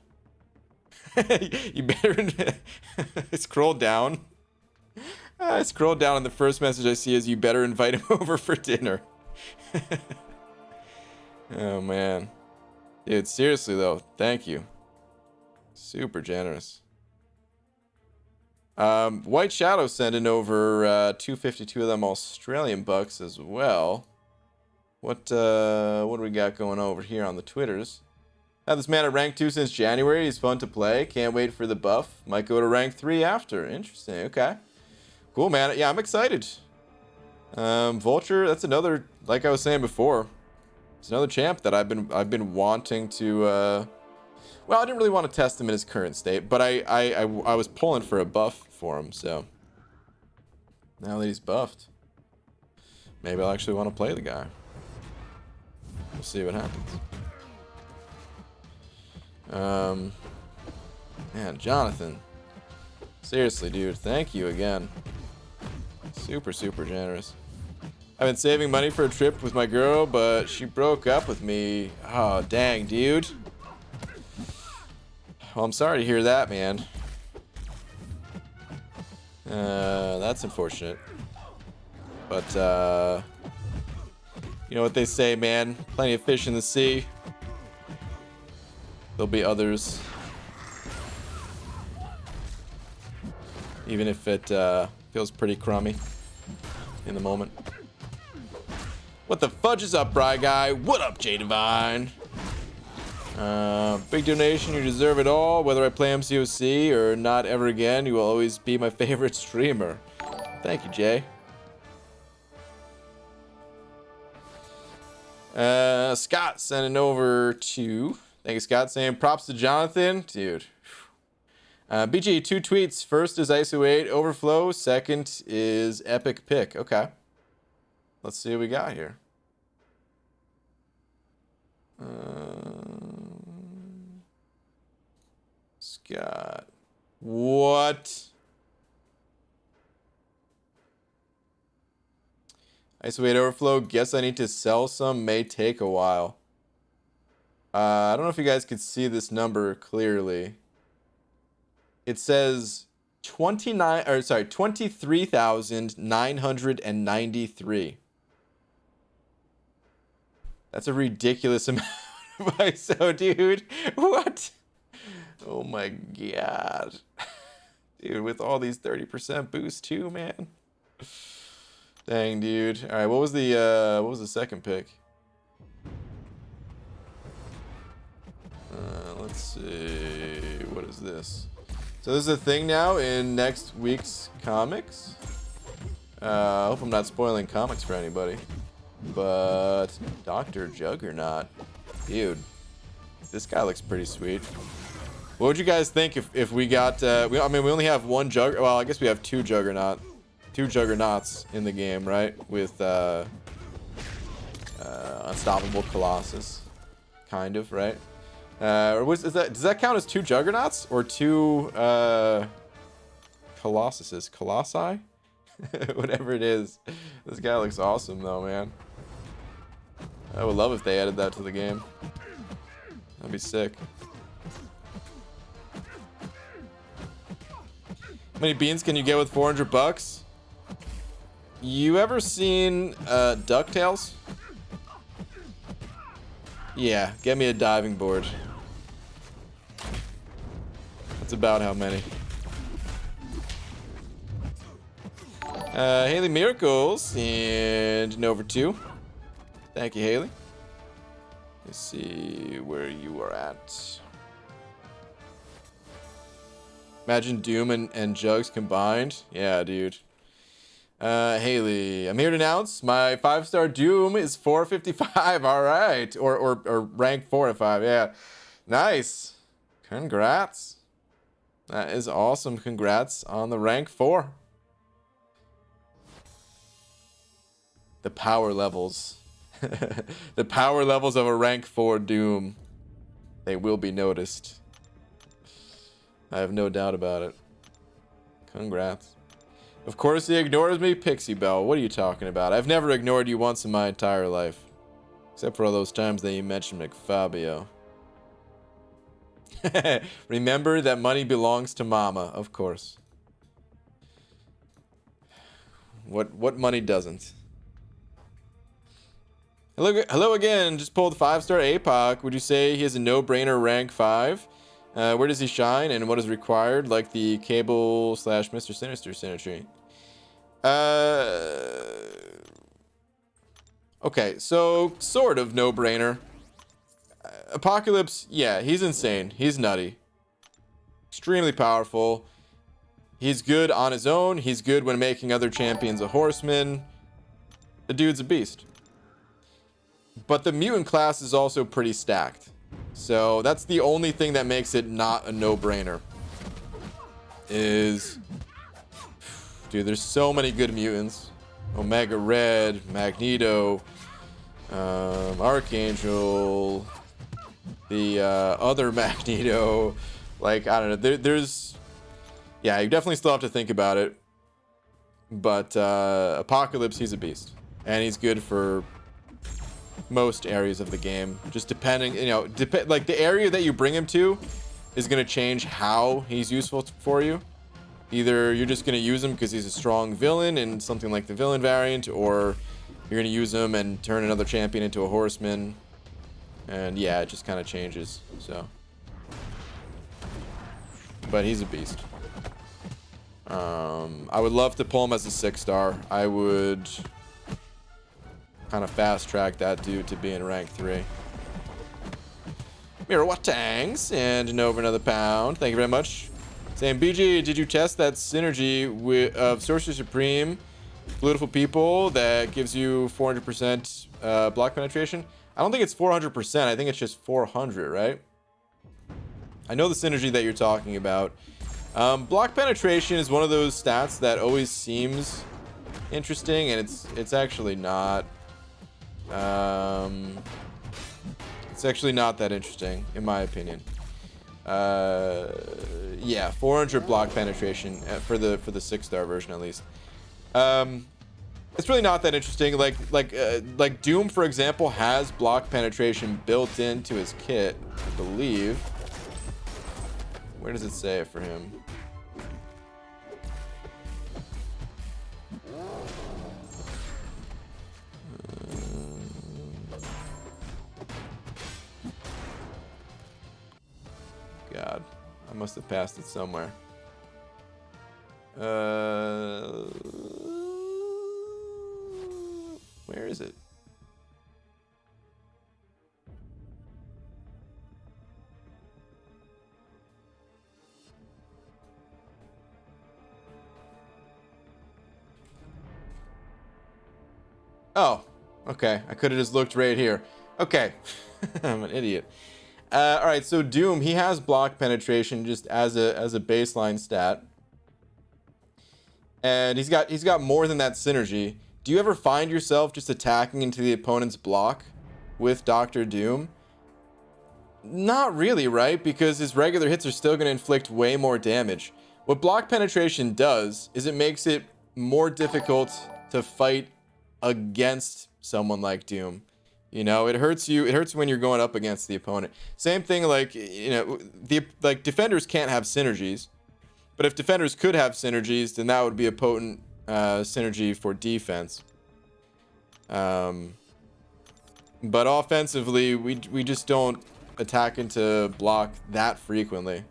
You better scroll down. I scroll down and the first message I see is you better invite him over for dinner. Oh, man. Dude, seriously, though, thank you. Super generous. White Shadow sending over 252 of them Australian bucks as well. What do we got going over here on the Twitters? Had this man at rank 2 since January. He's fun to play. Can't wait for the buff. Might go to rank 3 after. Interesting. Okay. Cool, man. Yeah, I'm excited. Vulture, that's another, like I was saying before, it's another champ that I've been wanting to well, I didn't really want to test him in his current state, but I was pulling for a buff for him, so now that he's buffed, maybe I'll actually want to play the guy. We'll see what happens. Man, Jonathan. Seriously, dude. Thank you again. Super, super generous. I've been saving money for a trip with my girl, but she broke up with me. Oh, dang, dude. Well, I'm sorry to hear that, man. That's unfortunate. But, you know what they say, man. Plenty of fish in the sea. There'll be others. Even if it feels pretty crummy in the moment. What the fudge is up, Bry Guy? What up, J Divine? Big donation, you deserve it all. Whether I play MCOC or not ever again, you will always be my favorite streamer. Thank you, Jay. Scott sending over to... Thank you, Scott, saying props to Jonathan. Dude. BG, 2 tweets. First is ISO 8 overflow. Second is epic pick. Okay. Let's see what we got here. Scott. What? ISO 8 overflow. Guess I need to sell some. May take a while. I don't know if you guys could see this number clearly. It says 23,993. That's a ridiculous amount of ISO, dude. What? Oh my god. Dude, with all these 30% boost too, man. Dang, dude. All right, what was the second pick? Let's see. What is this? So this is a thing now in next week's comics. I hope I'm not spoiling comics for anybody. But Dr. Juggernaut. Dude, this guy looks pretty sweet. What would you guys think if we got... I mean, we only have one Juggernaut. Well, I guess we have two Juggernauts in the game, right? With Unstoppable Colossus. Kind of, right? Does that count as two Juggernauts? Or two Colossuses? Colossi? Whatever it is. This guy looks awesome though, man. I would love if they added that to the game. That'd be sick. How many beans can you get with 400 bucks? You ever seen DuckTales? Yeah, get me a diving board. That's about how many. Haley Miracles and Nova 2. Thank you, Haley. Let's see where you are at. Imagine Doom and Jugs combined. Yeah, dude. Haley, I'm here to announce my 5-star Doom is 455. All right. Or rank 4 to 5. Yeah. Nice. Congrats. That is awesome. Congrats on the rank 4. The power levels. The power levels of a rank 4 Doom. They will be noticed. I have no doubt about it. Congrats. Of course he ignores me, Pixie Bell. What are you talking about? I've never ignored you once in my entire life. Except for all those times that you mentioned McFabio. Remember that money belongs to Mama, of course. What money doesn't? Hello again. Just pulled 5-star APOC. Would you say he has a no-brainer rank 5? Where does he shine and what is required? Like the Cable / Mr. Sinister synergy. Okay, so sort of no-brainer. Apocalypse, yeah, he's insane. He's nutty. Extremely powerful. He's good on his own. He's good when making other champions a horseman. The dude's a beast. But the mutant class is also pretty stacked. So that's the only thing that makes it not a no-brainer. Dude, there's so many good mutants. Omega Red, Magneto, Archangel, the other Magneto. Like, I don't know. There's, yeah, you definitely still have to think about it. But Apocalypse, he's a beast, and he's good for most areas of the game. Just depending, you know, like the area that you bring him to is going to change how he's useful for you. Either you're just going to use him because he's a strong villain in something like the villain variant, or you're going to use him and turn another champion into a horseman. And yeah, it just kind of changes. So, but he's a beast. I would love to pull him as a 6-star. I would kind of fast track that dude to being rank 3. Mirror what tanks and over another pound. Thank you very much. Saying, BG, did you test that synergy of Sorcerer Supreme, Beautiful People, that gives you 400% block penetration? I don't think it's 400%. I think it's just 400, right? I know the synergy that you're talking about. Block penetration is one of those stats that always seems interesting, and it's actually not. It's actually not that interesting, in my opinion. Yeah, 400 block penetration for the 6-star version at least. It's really not that interesting. Like Doom, for example, has block penetration built into his kit, I believe. Where does it say it for him? God, I must have passed it somewhere. Where is it? Oh, okay. I could have just looked right here. Okay. I'm an idiot. All right, so Doom, he has block penetration just as a baseline stat. And he's got more than that synergy. Do you ever find yourself just attacking into the opponent's block with Dr. Doom? Not really, right? Because his regular hits are still going to inflict way more damage. What block penetration does is it makes it more difficult to fight against someone like Doom. You know, it hurts you. It hurts when you're going up against the opponent. Same thing, like, you know, defenders can't have synergies. But if defenders could have synergies, then that would be a potent synergy for defense. But offensively, we just don't attack into block that frequently.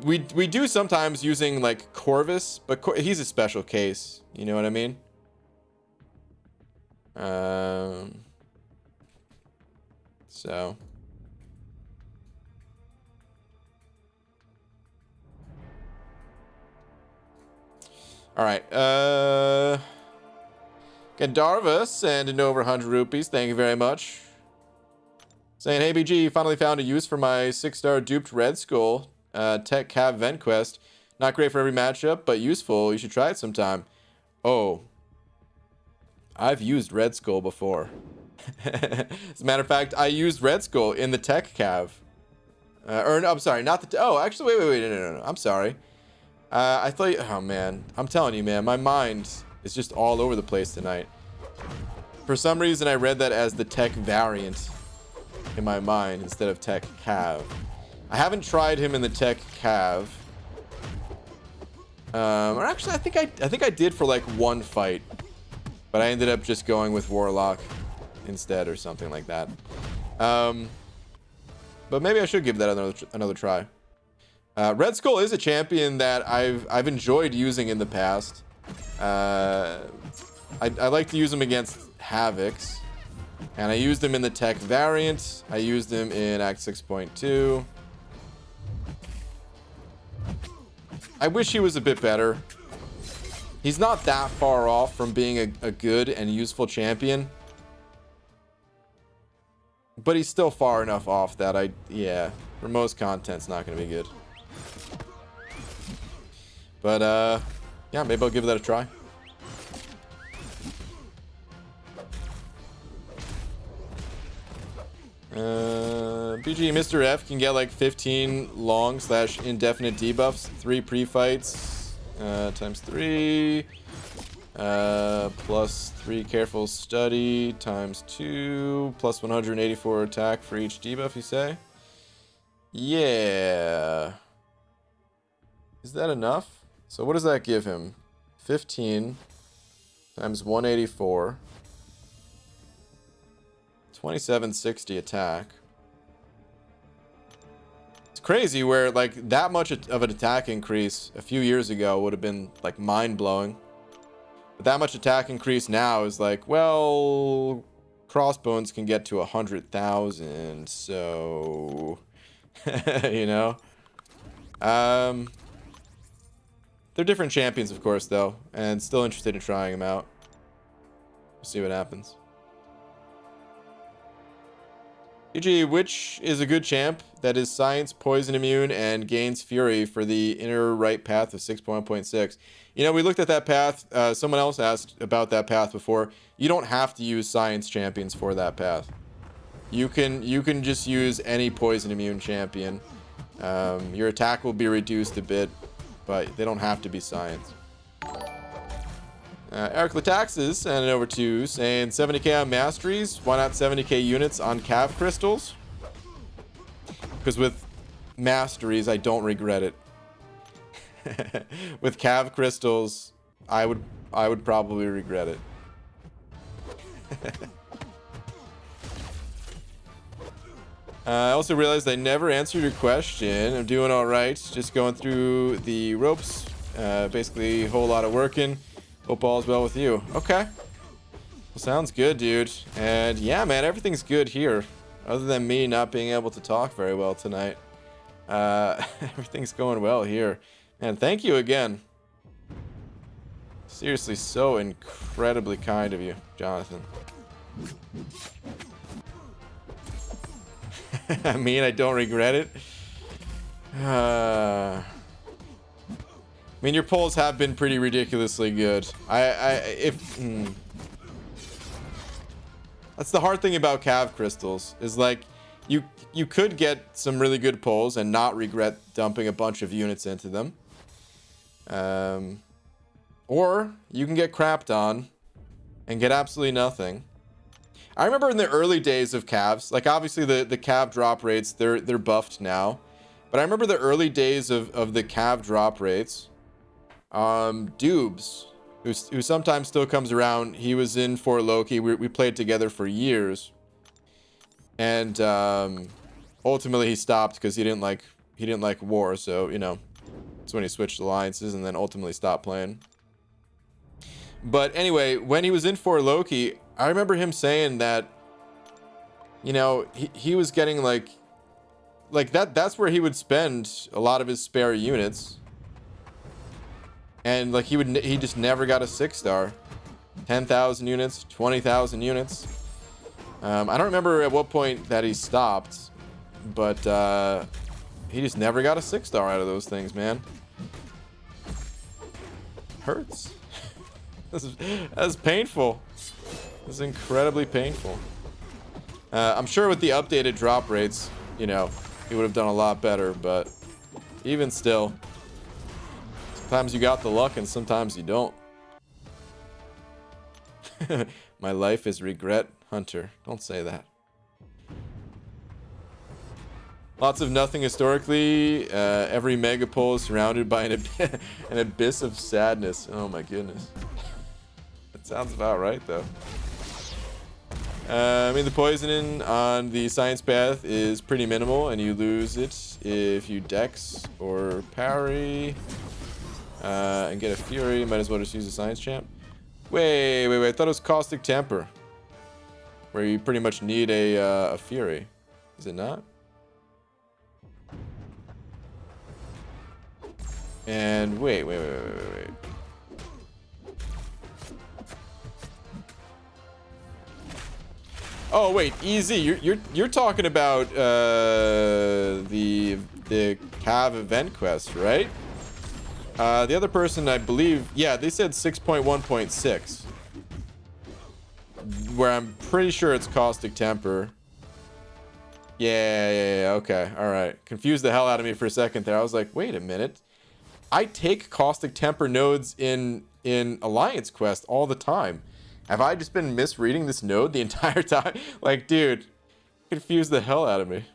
We do sometimes using like Corvus, but he's a special case. You know what I mean? So. All right. Gandarvus and over 100 rupees. Thank you very much. Saying, hey BG, finally found a use for my 6-star duped Red Skull Tech Cav Vent Quest. Not great for every matchup, but useful. You should try it sometime. Oh. I've used Red Skull before. As a matter of fact, I used Red Skull in the Tech Cav. Or no, I'm sorry, not the... Oh, actually, wait, no. I'm sorry. I thought... Oh, man. I'm telling you, man. My mind is just all over the place tonight. For some reason, I read that as the Tech variant in my mind instead of Tech Cav. I haven't tried him in the Tech Cav. Or actually, I think I did for like one fight. But I ended up just going with Warlock instead or something like that. But maybe I should give that another try. Red Skull is a champion that I've enjoyed using in the past. I like to use him against Havocs. And I used him in the Tech variant. I used him in Act 6.2. I wish he was a bit better. He's not that far off from being a good and useful champion. But he's still far enough off that yeah, for most content's not going to be good. But, yeah, maybe I'll give that a try. PG Mr. F can get like 15 long / indefinite debuffs, 3 pre-fights, times 3, plus 3 careful study, times 2, plus 184 attack for each debuff, you say? Yeah. Is that enough? So what does that give him? 15 times 184. 2760 attack. It's crazy where like that much of an attack increase a few years ago would have been like mind-blowing. But that much attack increase now is like, well, crossbones can get to 100,000, so you know. They're different champions, of course, though, and still interested in trying them out. We'll see what happens. EG, which is a good champ that is science, poison immune, and gains fury for the inner right path of 6.1.6? You know, we looked at that path. Someone else asked about that path before. You don't have to use science champions for that path. You can just use any poison immune champion. Your attack will be reduced a bit, but they don't have to be science. Eric Lataxis sent it over to saying 70k on masteries. Why not 70k units on cav crystals? Because with masteries, I don't regret it. With cav crystals, I would probably regret it. I also realized I never answered your question. I'm doing all right. Just going through the ropes. Basically, a whole lot of working. Hope all is well with you. Okay. Well, sounds good, dude. And yeah, man, everything's good here. Other than me not being able to talk very well tonight. Everything's going well here. And thank you again. Seriously, so incredibly kind of you, Jonathan. I mean, I don't regret it. I mean, your polls have been pretty ridiculously good. That's the hard thing about cav crystals, is like you could get some really good polls and not regret dumping a bunch of units into them. Or you can get crapped on and get absolutely nothing. I remember in the early days of calves, like obviously the cav drop rates, they're buffed now. But I remember the early days of the cav drop rates. Dubes, who sometimes still comes around, he was in for Loki. We played together for years. And ultimately he stopped because he didn't like war, so you know, that's when he switched alliances and then ultimately stopped playing. But anyway, when he was in for Loki, I remember him saying that, you know, he was getting like that's where he would spend a lot of his spare units. And like he just never got a 6-star. 10,000 units, 20,000 units. I don't remember at what point that he stopped, but he just never got a 6-star out of those things, man. Hurts. That's painful. This is incredibly painful. I'm sure with the updated drop rates, you know, he would have done a lot better, but even still, sometimes you got the luck and sometimes you don't. My life is regret, Hunter. Don't say that. Lots of nothing historically. Every megapole is surrounded by an abyss of sadness. Oh my goodness. That sounds about right, though. I mean, the poisoning on the science path is pretty minimal, and you lose it if you dex or parry and get a fury. Might as well just use a science champ. Wait. I thought it was caustic temper, where you pretty much need a fury. Is it not? And wait. Oh wait, easy. You're talking about the Cav event quest, right? The other person, I believe, yeah, they said 6.1.6, where I'm pretty sure it's caustic temper. Yeah. Okay. All right. Confused the hell out of me for a second there. I was like, wait a minute. I take caustic temper nodes in Alliance Quest all the time. Have I just been misreading this node the entire time? Like, dude, confused the hell out of me.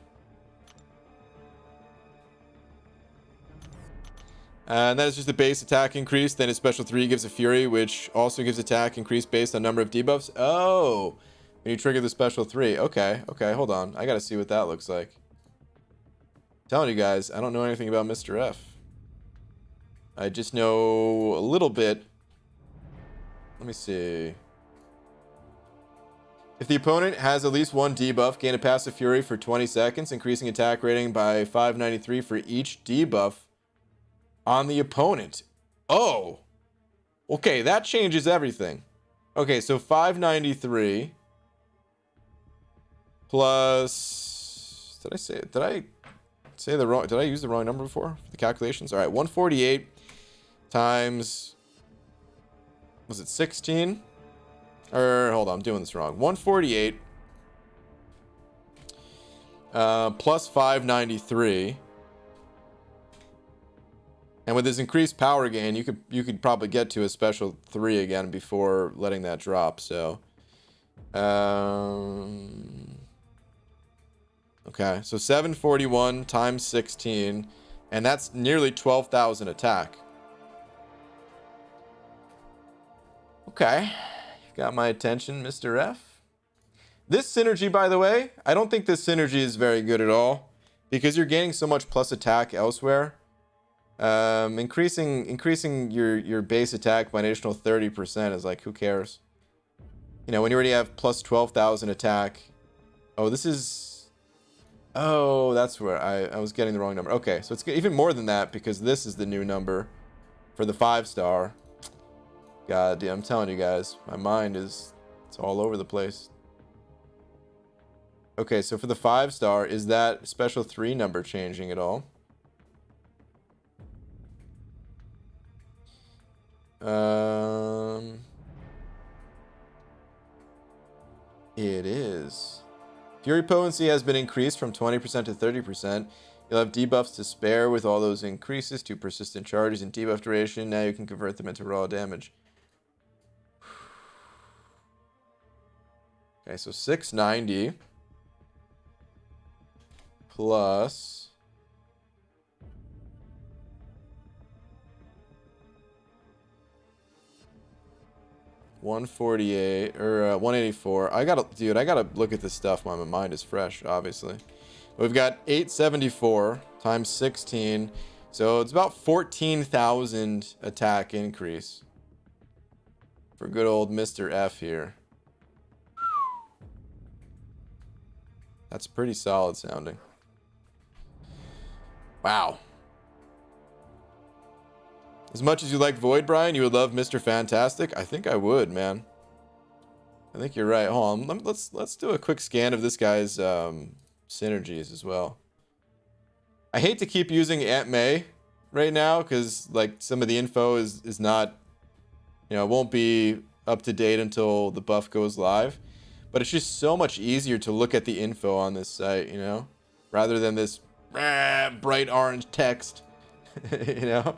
And that is just the base attack increase. Then his special 3 gives a fury, which also gives attack increase based on number of debuffs. Oh, when you trigger the special 3. Okay, hold on. I gotta see what that looks like. I'm telling you guys, I don't know anything about Mr. F. I just know a little bit. Let me see. If the opponent has at least one debuff, gain a passive fury for 20 seconds, increasing attack rating by 593 for each debuff on the opponent. Oh, okay, that changes everything. Okay, so 593 plus, did I say did I use the wrong number before for the calculations? All right, 148 times, was it 16? Or hold on, I'm doing this wrong. 148 plus 593. And with this increased power gain, you could probably get to a special 3 again before letting that drop. So, okay, so 741 times 16, and that's nearly 12,000 attack. Okay, you got my attention, Mr. F. This synergy, by the way, I don't think this synergy is very good at all because you're gaining so much plus attack elsewhere. Increasing your base attack by an additional 30% is like, who cares? You know, when you already have plus 12,000 attack. Oh, this is, oh, that's where I was getting the wrong number. Okay, so it's even more than that because this is the new number for the 5-star. God damn, I'm telling you guys, my mind is, it's all over the place. Okay, so for the 5-star, is that special 3 number changing at all? It is. Fury potency has been increased from 20% to 30%. You'll have debuffs to spare with all those increases to persistent charges and debuff duration. Now you can convert them into raw damage. Okay, so 690 plus 148 or 184. I gotta look at this stuff while my mind is fresh, obviously. We've got 874 times 16, so it's about 14,000 attack increase for good old Mr. F here. That's pretty solid sounding. Wow. As much as you like Void, Brian, you would love Mr. Fantastic? I think I would, man. I think you're right. Hold on. Let's do a quick scan of this guy's synergies as well. I hate to keep using Aunt May right now because like some of the info is not, you know, it won't be up to date until the buff goes live. But it's just so much easier to look at the info on this site, you know, rather than this bright orange text, you know.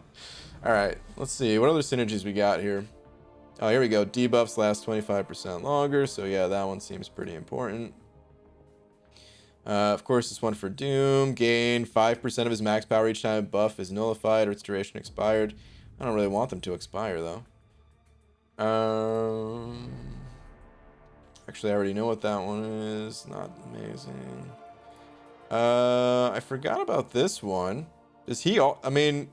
All right, let's see. What other synergies we got here? Oh, here we go. Debuffs last 25% longer. So, yeah, that one seems pretty important. Of course, this one for Doom. Gain 5% of his max power each time a buff is nullified or its duration expired. I don't really want them to expire, though. Actually, I already know what that one is. Not amazing. I forgot about this one. Does he all... I mean...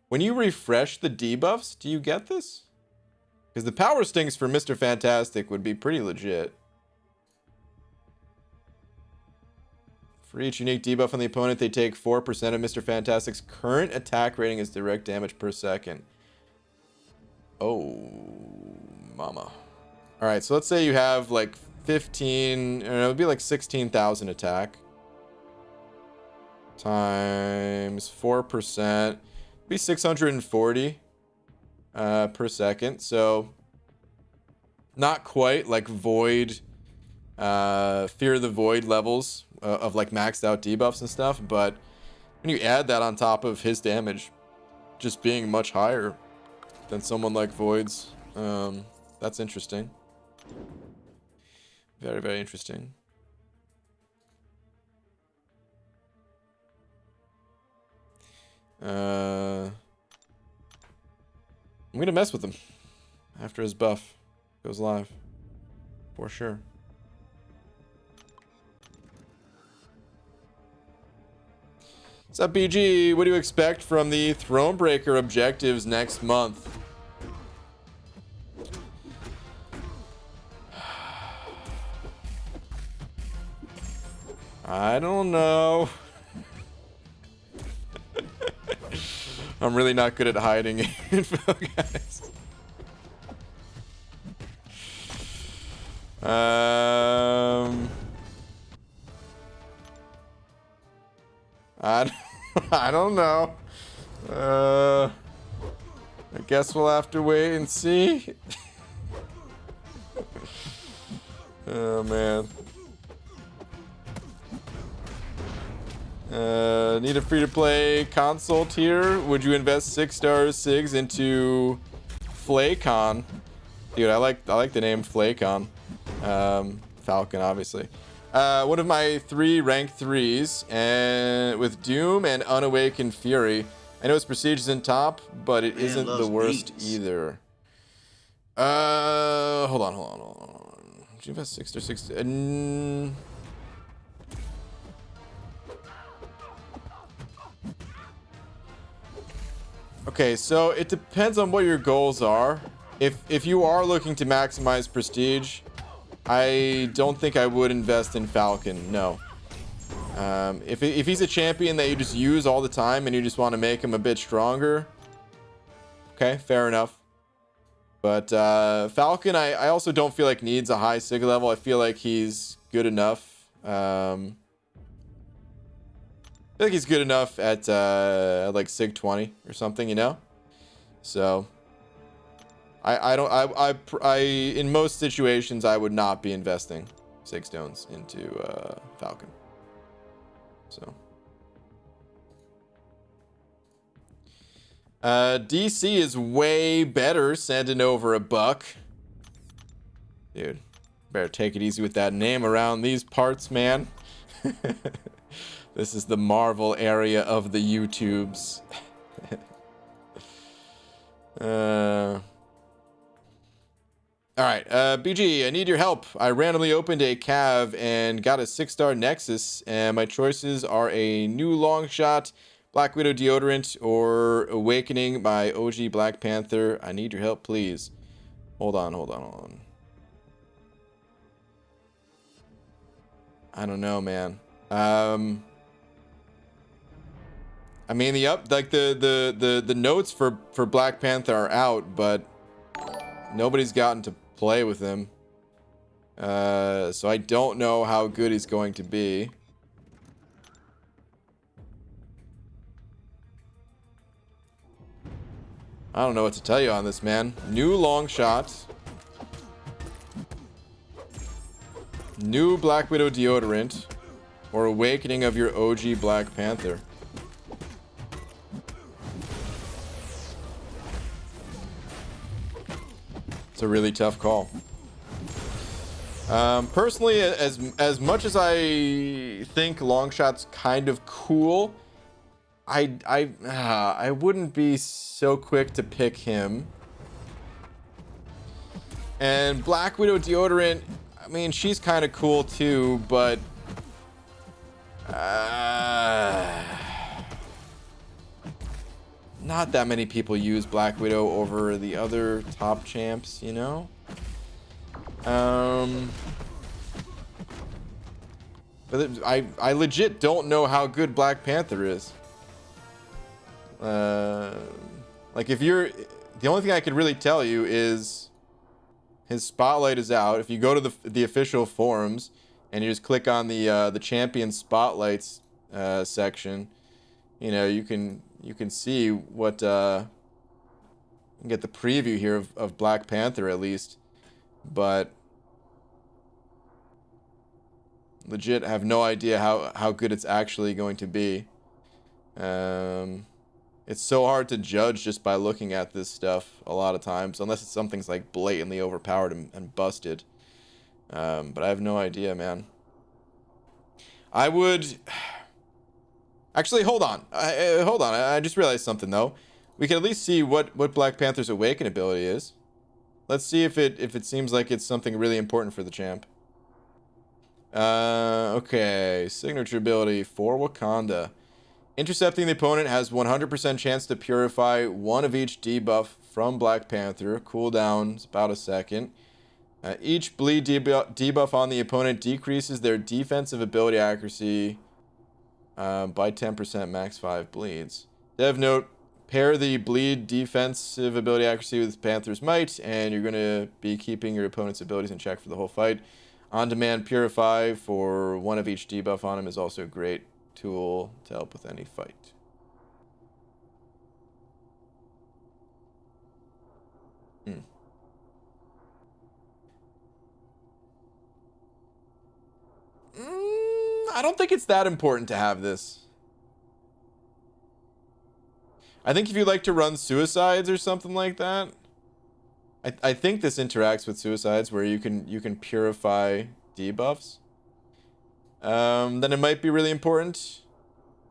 When you refresh the debuffs, do you get this? Because the power stings for Mr. Fantastic would be pretty legit. For each unique debuff on the opponent, they take 4% of Mr. Fantastic's current attack rating as direct damage per second. Oh, mama. All right, so let's say you have like 15, or it would be like 16,000 attack. Times 4%. Be 640 per second, so not quite like Void Fear the Void levels of like maxed out debuffs and stuff, but when you add that on top of his damage just being much higher than someone like Void's, that's interesting. Very, very interesting. I'm gonna mess with him after his buff goes live, for sure. What's up, BG? What do you expect from the Thronebreaker objectives next month? I don't know. I'm really not good at hiding info, guys. I don't know. I guess we'll have to wait and see. Oh man. Need a free-to-play console tier. Would you invest 6-star SIGs into Flaycon? Dude, I like the name Flaycon. Falcon, obviously. One of my 3 rank 3s, and with Doom and Unawakened Fury. I know its Prestige is in top, but it isn't the worst either. Hold on. Did you invest 6 or 6? Okay, so it depends on what your goals are. If you are looking to maximize Prestige, I don't think I would invest in Falcon, no. If he's a champion that you just use all the time and you just want to make him a bit stronger, okay, fair enough. But Falcon, I also don't feel like needs a high SIG level. I feel like he's good enough. I feel like he's good enough at like SIG 20 or something, you know? So I in most situations I would not be investing SIG stones into Falcon. So DC is way better, sending over $1. Dude, better take it easy with that name around these parts, man. This is the Marvel area of the YouTubes. Alright, BG, I need your help. I randomly opened a cav and got a 6-star Nexus, and my choices are a new long shot, Black Widow deodorant, or Awakening by OG Black Panther. I need your help, please. Hold on. I don't know, man. I mean, the notes for Black Panther are out, but nobody's gotten to play with him. So I don't know how good he's going to be. I don't know what to tell you on this, man. New long shot. New Black Widow deodorant. Or Awakening of your OG Black Panther. It's a really tough call. Personally, as much as I think Longshot's kind of cool, I wouldn't be so quick to pick him. And Black Widow deodorant, I mean, she's kind of cool too, but not that many people use Black Widow over the other top champs, you know? But I legit don't know how good Black Panther is. Like if you're, the only thing I could really tell you is his spotlight is out. If you go to the official forums and you just click on the champion spotlights section, you know, you can see what you can get the preview here of Black Panther at least. But Legit have no idea how good it's actually going to be. It's so hard to judge just by looking at this stuff a lot of times, unless it's something's like blatantly overpowered and busted. But I have no idea, man. I would actually hold on. Hold on. I just realized something though. We can at least see what Black Panther's Awaken ability is. Let's see if it seems like it's something really important for the champ. Okay, signature ability for Wakanda. Intercepting the opponent has 100% chance to purify one of each debuff from Black Panther. Cooldown is about a second. Each bleed debuff on the opponent decreases their defensive ability accuracy by 10%, max 5 bleeds. Dev note, pair the bleed defensive ability accuracy with Panther's Might, and you're going to be keeping your opponent's abilities in check for the whole fight. On-demand Purify for one of each debuff on him is also a great tool to help with any fight. I don't think it's that important to have this. I think if you like to run suicides or something like that, I think this interacts with suicides where you can purify debuffs. Then it might be really important.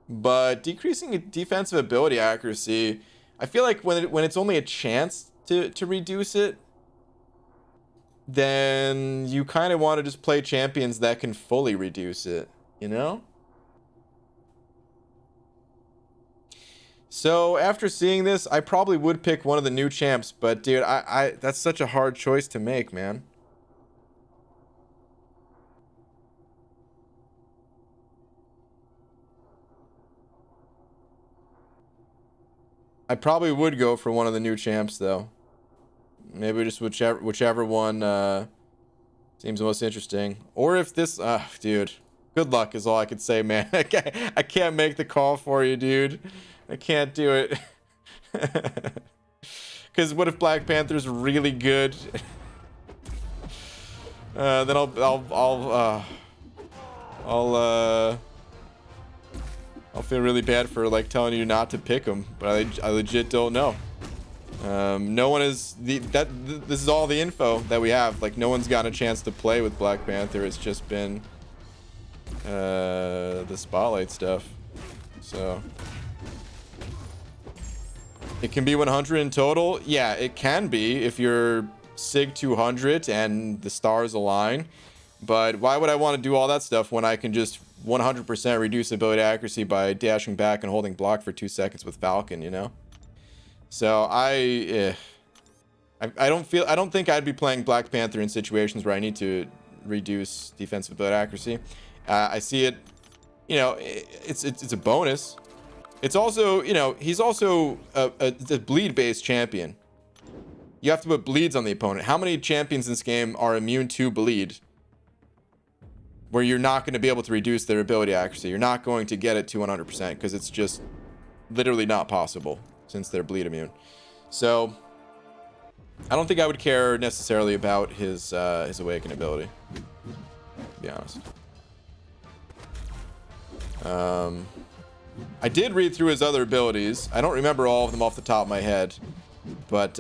But decreasing defensive ability accuracy, I feel like when it's only a chance to reduce it, then you kind of want to just play champions that can fully reduce it, you know? So after seeing this, I probably would pick one of the new champs, but dude, I that's such a hard choice to make, man. I probably would go for one of the new champs though. Maybe just whichever one seems most interesting. Or if this dude, good luck is all I could say, man. I can't make the call for you, dude. I can't do it. Because what if Black Panther's really good? Then I'll feel really bad for like telling you not to pick him, but I legit don't know. No one is this is all the info that we have. Like no one's gotten a chance to play with Black Panther. It's just been the spotlight stuff. So it can be 100 in total. Yeah, it can be if you're Sig 200 and the stars align. But why would I want to do all that stuff when I can just 100% reduce ability accuracy by dashing back and holding block for 2 seconds with Falcon, you know? So I don't think I'd be playing Black Panther in situations where I need to reduce defensive ability accuracy. I see it, you know, it's a bonus. It's also, you know, he's also a bleed-based champion. You have to put bleeds on the opponent. How many champions in this game are immune to bleed? Where you're not going to be able to reduce their ability accuracy. You're not going to get it to 100% because it's just literally not possible since they're bleed immune. So I don't think I would care necessarily about his awaken ability, to be honest. I did read through his other abilities. I don't remember all of them off the top of my head, but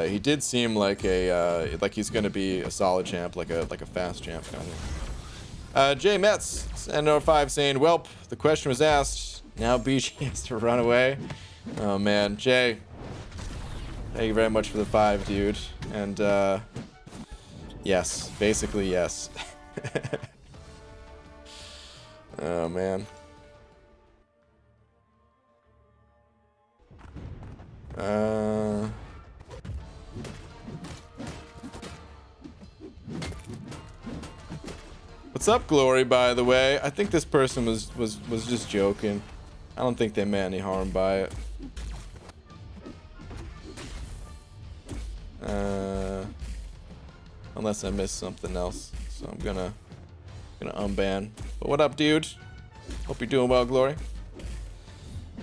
he did seem like a like he's going to be a solid champ, like a fast champ kind of. Jay Metz, N05 saying, "Welp, the question was asked. Now BG has to run away." Oh man, Jay, thank you very much for the 5, dude. And yes, basically yes. Oh man. What's up, Glory, by the way? I think this person was just joking. I don't think they meant any harm by it. Unless I missed something else. So I'm gonna unban. But what up, dude? Hope you're doing well, Glory.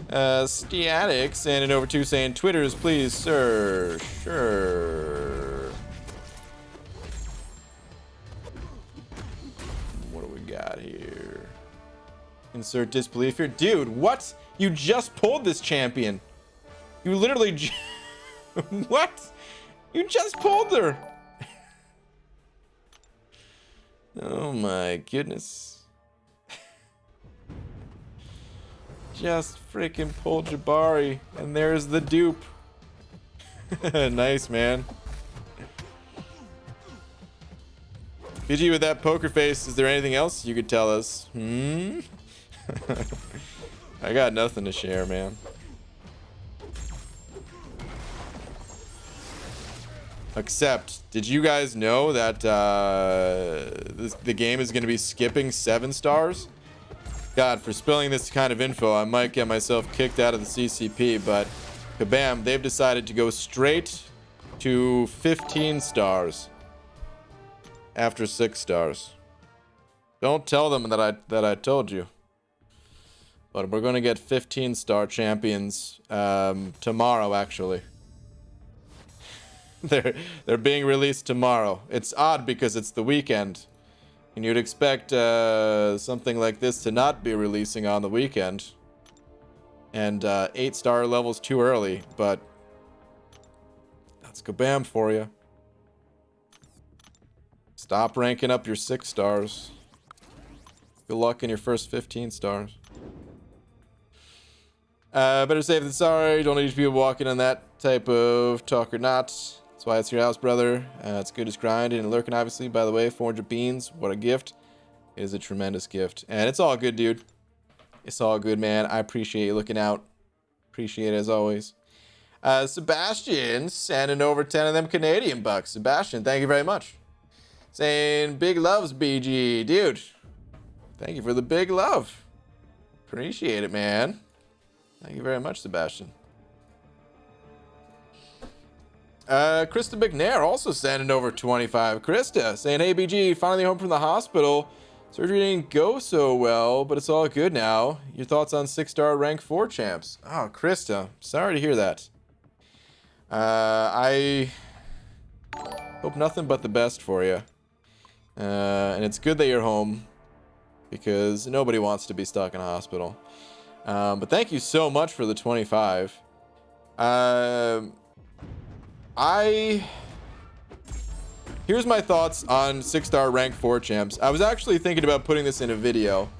Stiatic sending over to saying Twitters, please, sir. Sure. What do we got here? Insert disbelief here. Dude, what? You just pulled this champion. You literally what? You just pulled her. Oh my goodness. Just freaking pulled Jabari, and there's the dupe. Nice, man. BG, with that poker face, is there anything else you could tell us? I got nothing to share, man. Except, did you guys know that the game is going to be skipping 7 stars? God, for spilling this kind of info, I might get myself kicked out of the CCP, but kabam, they've decided to go straight to 15 stars after 6 stars. Don't tell them that I told you. But we're going to get 15-star champions tomorrow, actually. They're being released tomorrow. It's odd because it's the weekend, and you'd expect something like this to not be releasing on the weekend, and 8-star levels too early, but that's kabam for you. Stop ranking up your 6 stars. Good luck in your first 15 stars. Better safe than sorry. Don't need to be walking on that type of talk or not. That's why it's your house, brother. It's good as grinding and lurking, obviously. By the way, 400 beans. What a gift. It is a tremendous gift. And it's all good, dude. It's all good, man. I appreciate you looking out. Appreciate it as always. Sebastian sending over 10 of them Canadian bucks. Sebastian, thank you very much. Saying big loves, BG. Dude, thank you for the big love. Appreciate it, man. Thank you very much, Sebastian. Krista McNair also sending over 25. Krista saying, hey, BG, finally home from the hospital. Surgery didn't go so well, but it's all good now. Your thoughts on 6-star rank 4 champs? Oh, Krista, sorry to hear that. I hope nothing but the best for you. And it's good that you're home, because nobody wants to be stuck in a hospital. But thank you so much for the 25. Here's my thoughts on 6-star rank 4 champs. I was actually thinking about putting this in a video,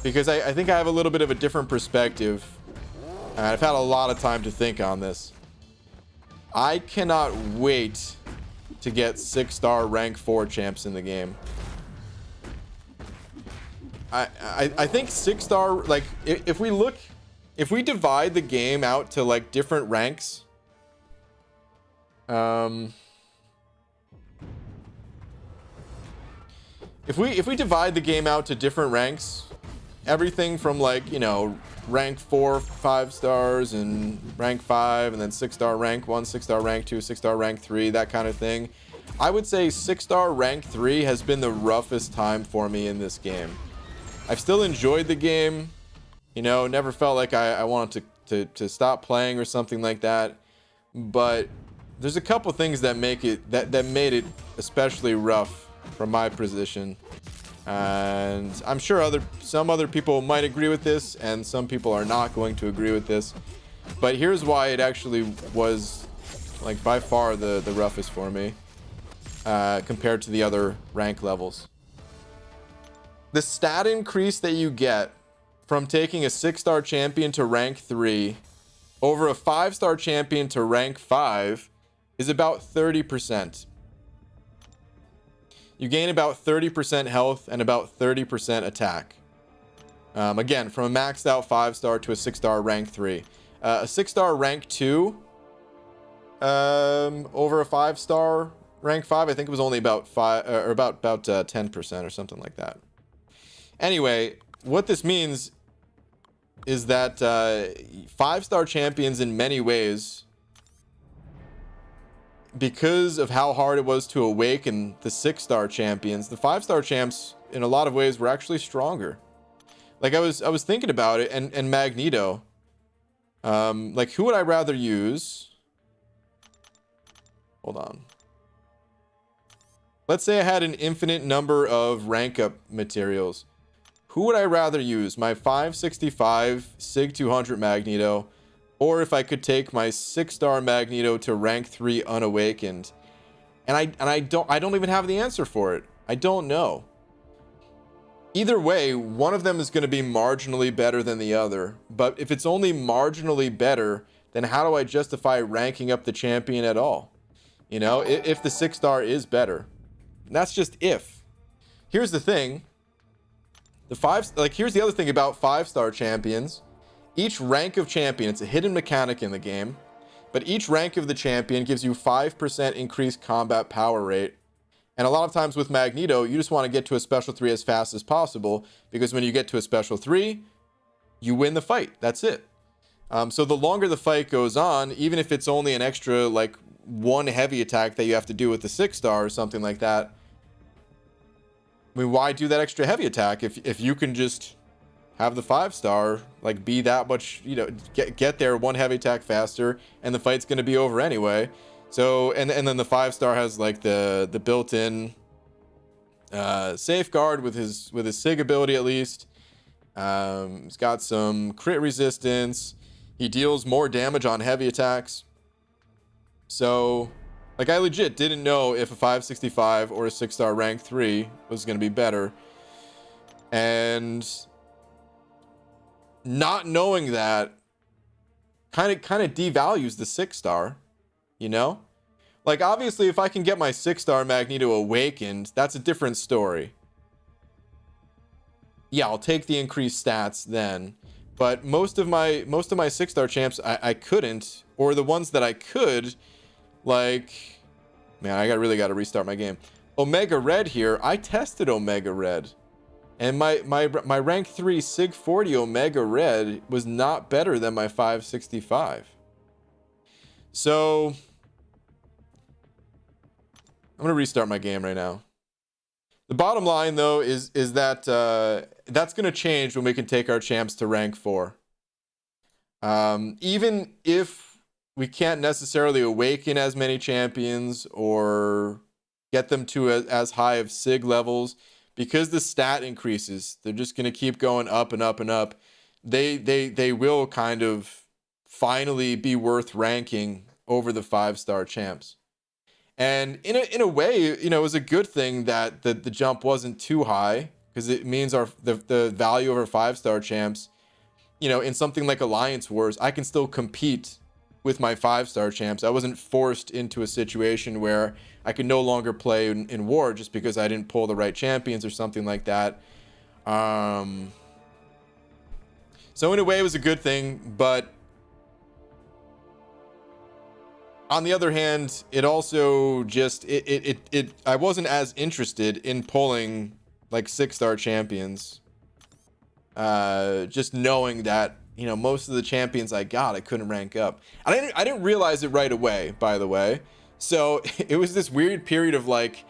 because I think I have a little bit of a different perspective. I've had a lot of time to think on this. I cannot wait to get 6-star rank 4 champs in the game. I think 6-star, like, if we divide the game out to like different ranks, if we divide the game out to different ranks, everything from, like, you know, rank 4 5 stars and rank 5, and then 6-star rank 1, 6-star rank 2, 6-star rank 3, that kind of thing, I would say 6-star rank 3 has been the roughest time for me in this game. I've still enjoyed the game, you know, never felt like I wanted to stop playing or something like that, but there's a couple things that make it that made it especially rough from my position, and I'm sure some other people might agree with this, and some people are not going to agree with this, but here's why it actually was, like, by far the roughest for me compared to the other rank levels. The stat increase that you get from taking a 6-star champion to rank 3 over a 5-star champion to rank 5 is about 30%. You gain about 30% health and about 30% attack. Again, from a maxed out 5-star to a 6-star rank 3. A 6-star rank 2 over a 5-star rank 5, I think it was only about 10% or something like that. Anyway, what this means is that 5-star champions, in many ways, because of how hard it was to awaken the 6-star champions, the 5-star champs in a lot of ways were actually stronger. Like, I was thinking about it, and Magneto, like, who would I rather use? Hold on. Let's say I had an infinite number of rank up materials. who would I rather use? My 565 Sig 200 Magneto, or if I could take my 6-star Magneto to rank 3 unawakened? And I don't even have the answer for it. I don't know. Either way, one of them is going to be marginally better than the other. But if it's only marginally better, then how do I justify ranking up the champion at all? You know, if the 6-star is better. And that's just if. Here's the thing. Here's the other thing about 5-star champions. Each rank of champion, it's a hidden mechanic in the game, but each rank of the champion gives you 5% increased combat power rate. And a lot of times with Magneto, you just want to get to a special 3 as fast as possible, because when you get to a special 3, you win the fight. That's it. So the longer the fight goes on, even if it's only an extra, like, 1 heavy attack that you have to do with the 6-star or something like that, I mean, why do that extra heavy attack if you can just have the 5-star, like, be that much, you know, get there 1 heavy attack faster, and the fight's going to be over anyway. So, and then the 5-star has, like, the built-in safeguard with his Sig ability, at least. He's got some crit resistance. He deals more damage on heavy attacks. So, like, I legit didn't know if a 565 or a 6-star rank 3 was going to be better. And not knowing that kind of devalues the 6-star, you know? Like, obviously, if I can get my 6-star Magneto awakened, that's a different story. Yeah, I'll take the increased stats then. But most of my 6-star champs, I couldn't. Or the ones that I could, like... Man, I really got to restart my game. Omega Red here, I tested Omega Red. And my rank 3 Sig 40 Omega Red was not better than my 565. So... I'm going to restart my game right now. The bottom line, though, is that that's going to change when we can take our champs to rank 4. Even if we can't necessarily awaken as many champions or get them to as high of Sig levels, because the stat increases, they're just going to keep going up and up and up. They will kind of finally be worth ranking over the 5-star champs. And in a way, you know, it was a good thing that the jump wasn't too high, because it means the value of our 5-star champs, you know, in something like Alliance Wars, I can still compete with my 5-star champs. I wasn't forced into a situation where I could no longer play in war just because I didn't pull the right champions or something like that. So in a way, it was a good thing, but on the other hand, it also just I wasn't as interested in pulling like 6-star champions. Just knowing that, you know, most of the champions I got, I couldn't rank up. I didn't realize it right away, by the way. So it was this weird period of like,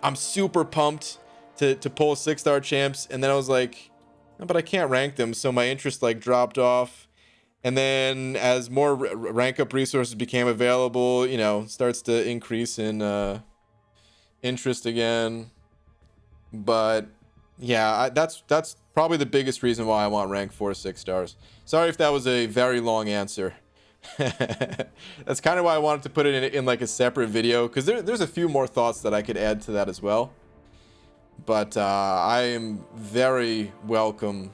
I'm super pumped to pull 6-star champs, and then I was like, no, but I can't rank them, so my interest like dropped off. And then as more rank up resources became available, you know, starts to increase in interest again. But yeah, that's probably the biggest reason why I want rank 4 6-stars. Sorry if that was a very long answer. That's kind of why I wanted to put it in like a separate video, because there's a few more thoughts that I could add to that as well. But I am very welcome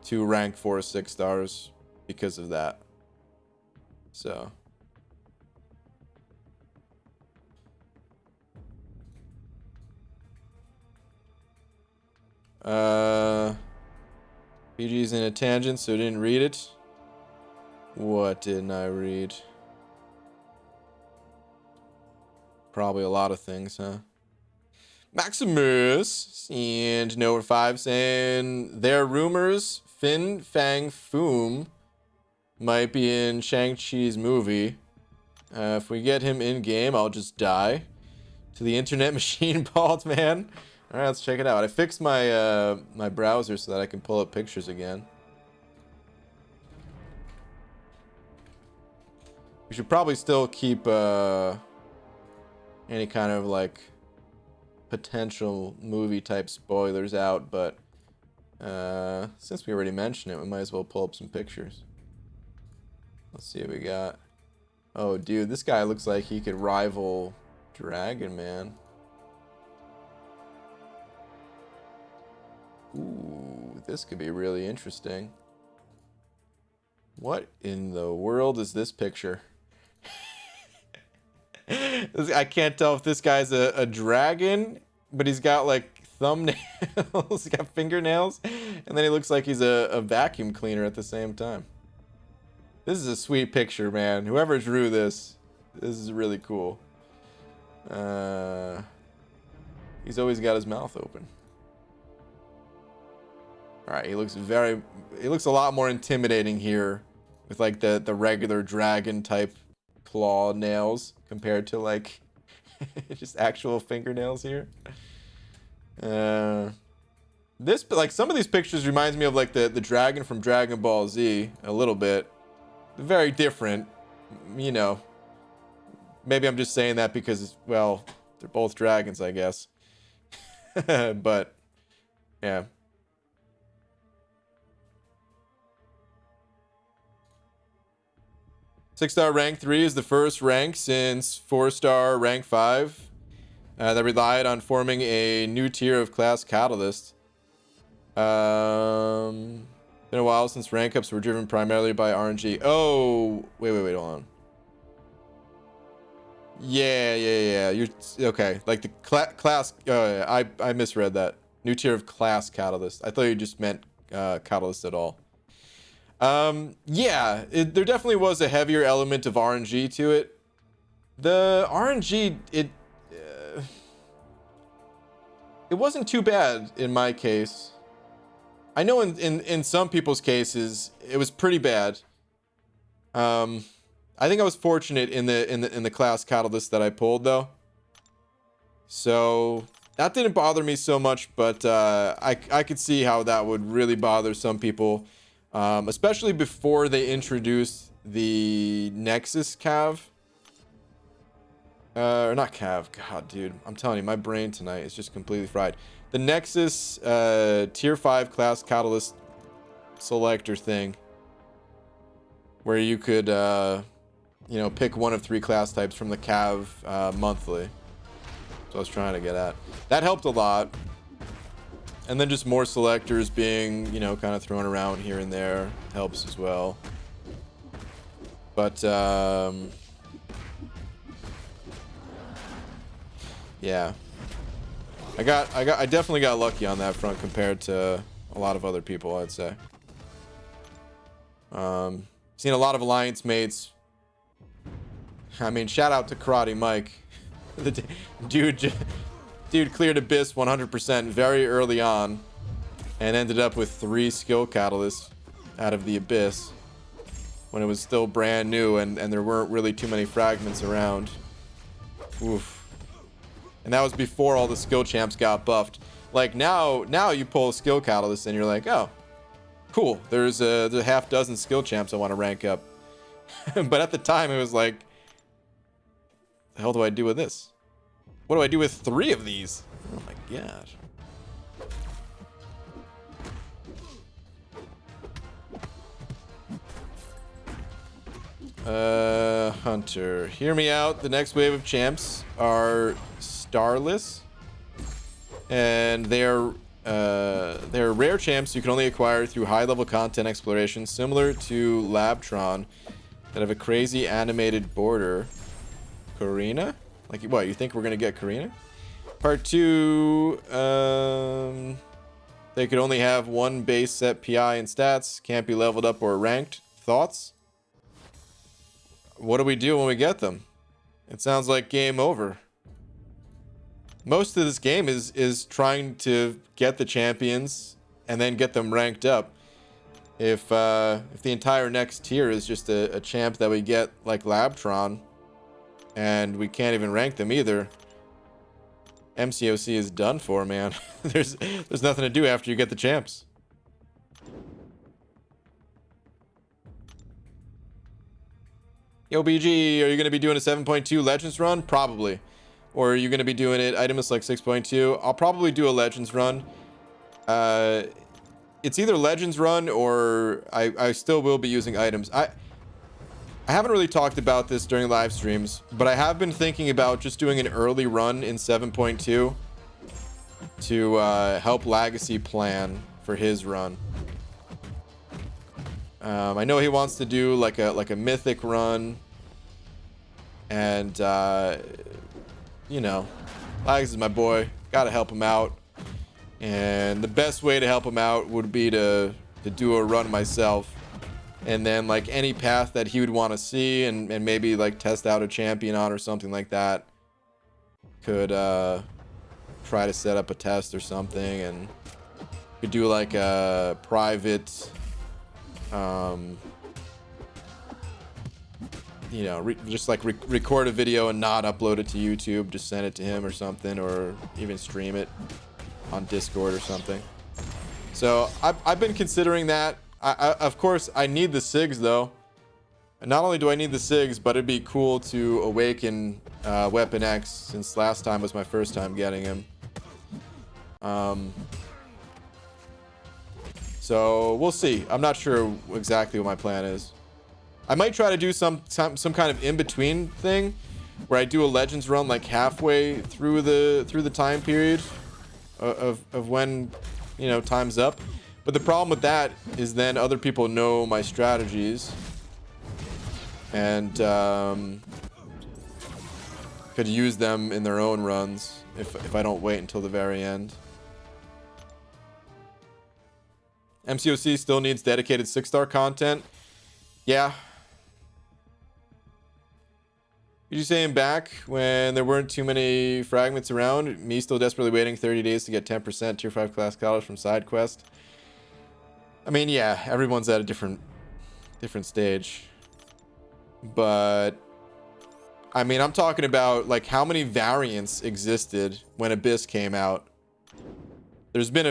to rank 4 6-stars because of that. So PG's in a tangent, so didn't read it. What didn't I read? Probably a lot of things, huh? Maximus and Nova 5 saying there are rumors Fin Fang Foom might be in Shang-Chi's movie. If we get him in game, I'll just die. To the internet machine, bald man. All right, let's check it out. I fixed my my browser so that I can pull up pictures again. We should probably still keep any kind of like potential movie type spoilers out, but Since we already mentioned it, we might as well pull up some pictures. Let's see what we got. Oh, dude, this guy looks like he could rival Dragon Man. Ooh, this could be really interesting. What in the world is this picture? I can't tell if this guy's a dragon, but he's got like thumbnails, he's got fingernails, and then he looks like he's a vacuum cleaner at the same time. This is a sweet picture, man. Whoever drew this is really cool. He's always got his mouth open. All right, he looks a lot more intimidating here with like the regular dragon type claw nails compared to like just actual fingernails here. This, like, some of these pictures reminds me of like the dragon from Dragon Ball Z a little bit. Very different, you know. Maybe I'm just saying that because, well, they're both dragons, I guess. But yeah. Six-star rank 3 is the first rank since 4-star rank 5 that relied on forming a new tier of class catalyst. Been a while since rank ups were driven primarily by RNG. Oh, wait, hold on. Yeah. You're okay. Like the class. Yeah, I misread that. New tier of class catalyst. I thought you just meant catalyst at all. Yeah, there definitely was a heavier element of RNG to it. The RNG, it wasn't too bad in my case. I know in some people's cases it was pretty bad. I think I was fortunate in the class catalyst that I pulled though, so that didn't bother me so much. But I could see how that would really bother some people. Especially before they introduced the Nexus Cav. Or not Cav. God, dude. I'm telling you, my brain tonight is just completely fried. The Nexus Tier 5 class catalyst selector thing. Where you could, you know, pick one of 3 class types from the Cav monthly. So I was trying to get at. That helped a lot. And then just more selectors being, you know, kind of thrown around here and there helps as well. But yeah, I definitely got lucky on that front compared to a lot of other people, I'd say. Seen a lot of alliance mates. I mean, shout out to Karate Mike. The dude cleared Abyss 100% very early on and ended up with 3 skill catalysts out of the Abyss when it was still brand new and there weren't really too many fragments around. Oof. And that was before all the skill champs got buffed. Like now you pull a skill catalyst and you're like, oh, cool. There's a half dozen skill champs I want to rank up. But at the time it was like, the hell do I do with this? What do I do with 3 of these? Oh my gosh. Hunter. Hear me out. The next wave of champs are starless. And they're rare champs you can only acquire through high-level content exploration, similar to Labtron, that have a crazy animated border. Karina? Like, what, you think we're gonna get Karina? Part 2, they could only have 1 base set PI and stats, can't be leveled up or ranked. Thoughts? What do we do when we get them? It sounds like game over. Most of this game is trying to get the champions and then get them ranked up. If the entire next tier is just a champ that we get like Labtron, and we can't even rank them either, MCOC is done for, man. There's nothing to do after you get the champs. Yo, BG, are you going to be doing a 7.2 Legends run? Probably. Or are you going to be doing it Itemus like 6.2? I'll probably do a Legends run. it's either Legends run or I still will be using items. I haven't really talked about this during live streams, but I have been thinking about just doing an early run in 7.2 to help Legacy plan for his run. I know he wants to do like a mythic run, and you know, Lags is my boy. Gotta help him out, and the best way to help him out would be to do a run myself, and then like any path that he would want to see, and maybe like test out a champion on or something like that. Could try to set up a test or something, and could do like a private you know, just like record a video and not upload it to YouTube, just send it to him or something, or even stream it on Discord or something. So I've been considering that. Of course I need the SIGs though, and not only do I need the SIGs, but it'd be cool to awaken Weapon X, since last time was my first time getting him. So we'll see. I'm not sure exactly what my plan is. I might try to do some kind of in-between thing where I do a Legends run like halfway through the time period of when, you know, time's up. But the problem with that is then other people know my strategies and could use them in their own runs if I don't wait until the very end. MCOC still needs dedicated 6-star content. Yeah. Did you say him back when there weren't too many fragments around? Me still desperately waiting 30 days to get 10% tier 5 class college from side quest. I mean, yeah, everyone's at a different stage. But I mean, I'm talking about like how many variants existed when Abyss came out. There's been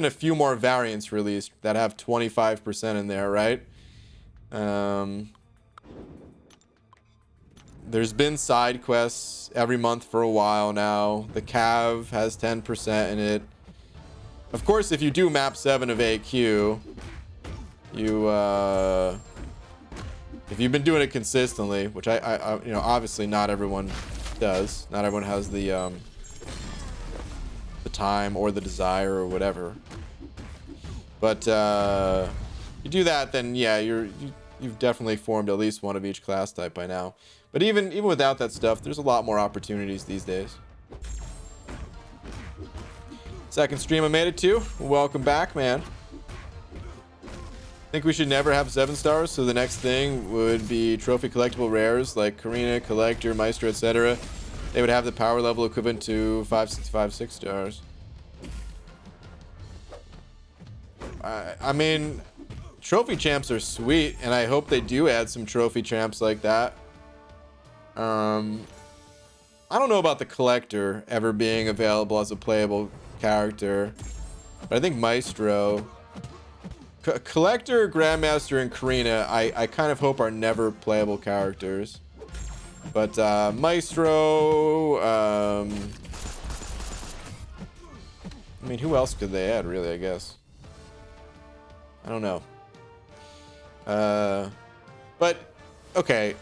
a few more variants released that have 25% in there, right? There's been side quests every month for a while now. The Cav has 10% in it. Of course, if you do map 7 of AQ, you if you've been doing it consistently, which I you know, obviously not everyone does. Not everyone has the time or the desire or whatever. But you do that, then yeah, you've definitely formed at least one of each class type by now. But even without that stuff, there's a lot more opportunities these days. Second stream I made it to. Welcome back, man. Think we should never have 7 stars, so the next thing would be trophy collectible rares like Karina, Collector, Maestro, etc. They would have the power level equivalent to 565 6 stars. I mean, trophy champs are sweet, and I hope they do add some trophy champs like that. I don't know about the Collector ever being available as a playable character, but I think Maestro, Collector, Grandmaster, and Karina, I kind of hope are never playable characters. But Maestro, I mean, who else could they add, really, I guess? I don't know. But, okay.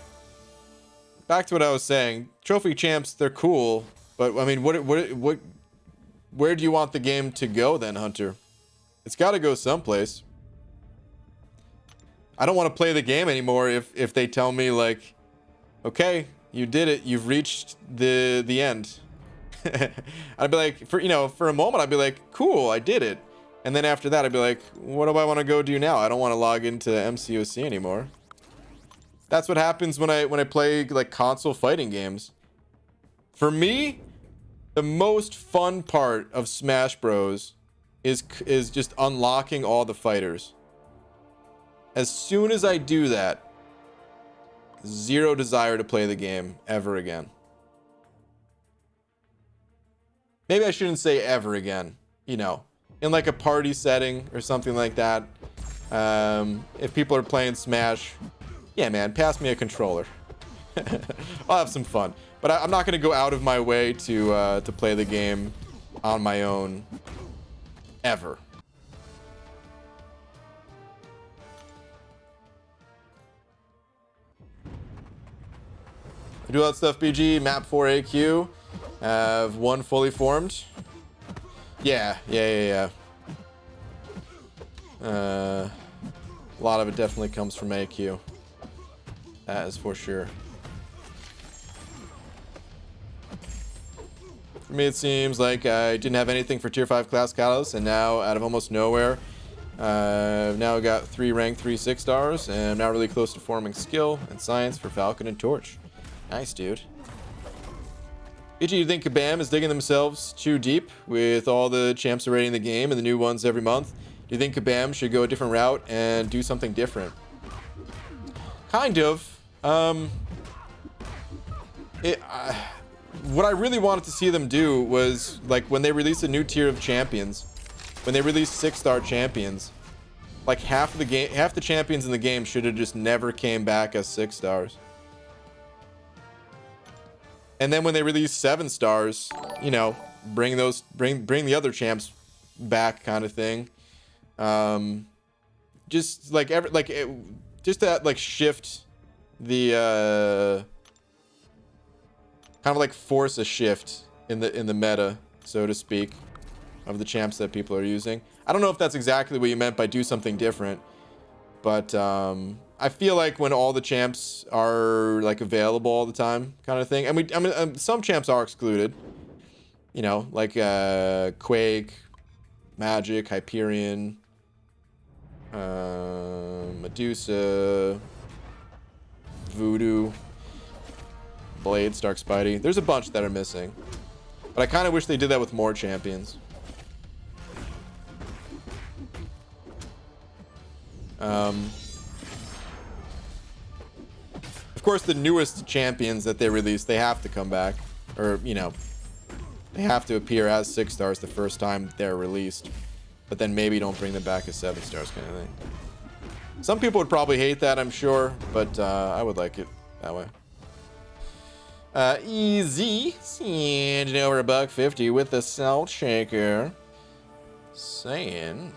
Back to what I was saying. Trophy champs, they're cool. But, I mean, where do you want the game to go then, Hunter? It's got to go someplace. I don't want to play the game anymore if they tell me, like, okay, you did it. You've reached the end. I'd be like, for a moment, I'd be like, cool, I did it. And then after that, I'd be like, what do I want to go do now? I don't want to log into MCOC anymore. That's what happens when I play like console fighting games. For me, the most fun part of Smash Bros is just unlocking all the fighters. As soon as I do that, zero desire to play the game ever again. Maybe I shouldn't say ever again, you know, in like a party setting or something like that. If people are playing Smash, yeah, man, pass me a controller. I'll have some fun. But I'm not going to go out of my way to play the game on my own ever. do all that stuff, BG. Map 4 AQ. Have one fully formed. Yeah. A lot of it definitely comes from AQ. That is for sure. For me, it seems like I didn't have anything for tier 5 class catalysts, and now out of almost nowhere, I've now got 3 rank 3 6 stars, and I'm now really close to forming skill and science for Falcon and Torch. Nice, dude. BG, you think Kabam is digging themselves too deep with all the champs already in the game and the new ones every month? Do you think Kabam should go a different route and do something different? Kind of. What I really wanted to see them do was, like, when they release a new tier of champions, when they release 6-star champions, like half the champions in the game should have just never came back as 6 stars. And then when they release 7 stars, you know, bring the other champs back, kind of thing. Just like just that, like, shift the kind of like force a shift in the meta, so to speak, of the champs that people are using. I don't know if that's exactly what you meant by do something different, but I feel like when all the champs are, like, available all the time, kind of thing. And I mean, some champs are excluded, you know, like Quake, Magic, Hyperion, Medusa, Voodoo, Blade, Stark Spidey. There's a bunch that are missing, but I kind of wish they did that with more champions. Of course, the newest champions that they release, they have to come back, or, you know, they have to appear as 6 stars the first time they're released, but then maybe don't bring them back as 7 stars, kind of thing. Some people would probably hate that, I'm sure, but I would like it that way. Easy, sending over $1.50 with the salt shaker, saying,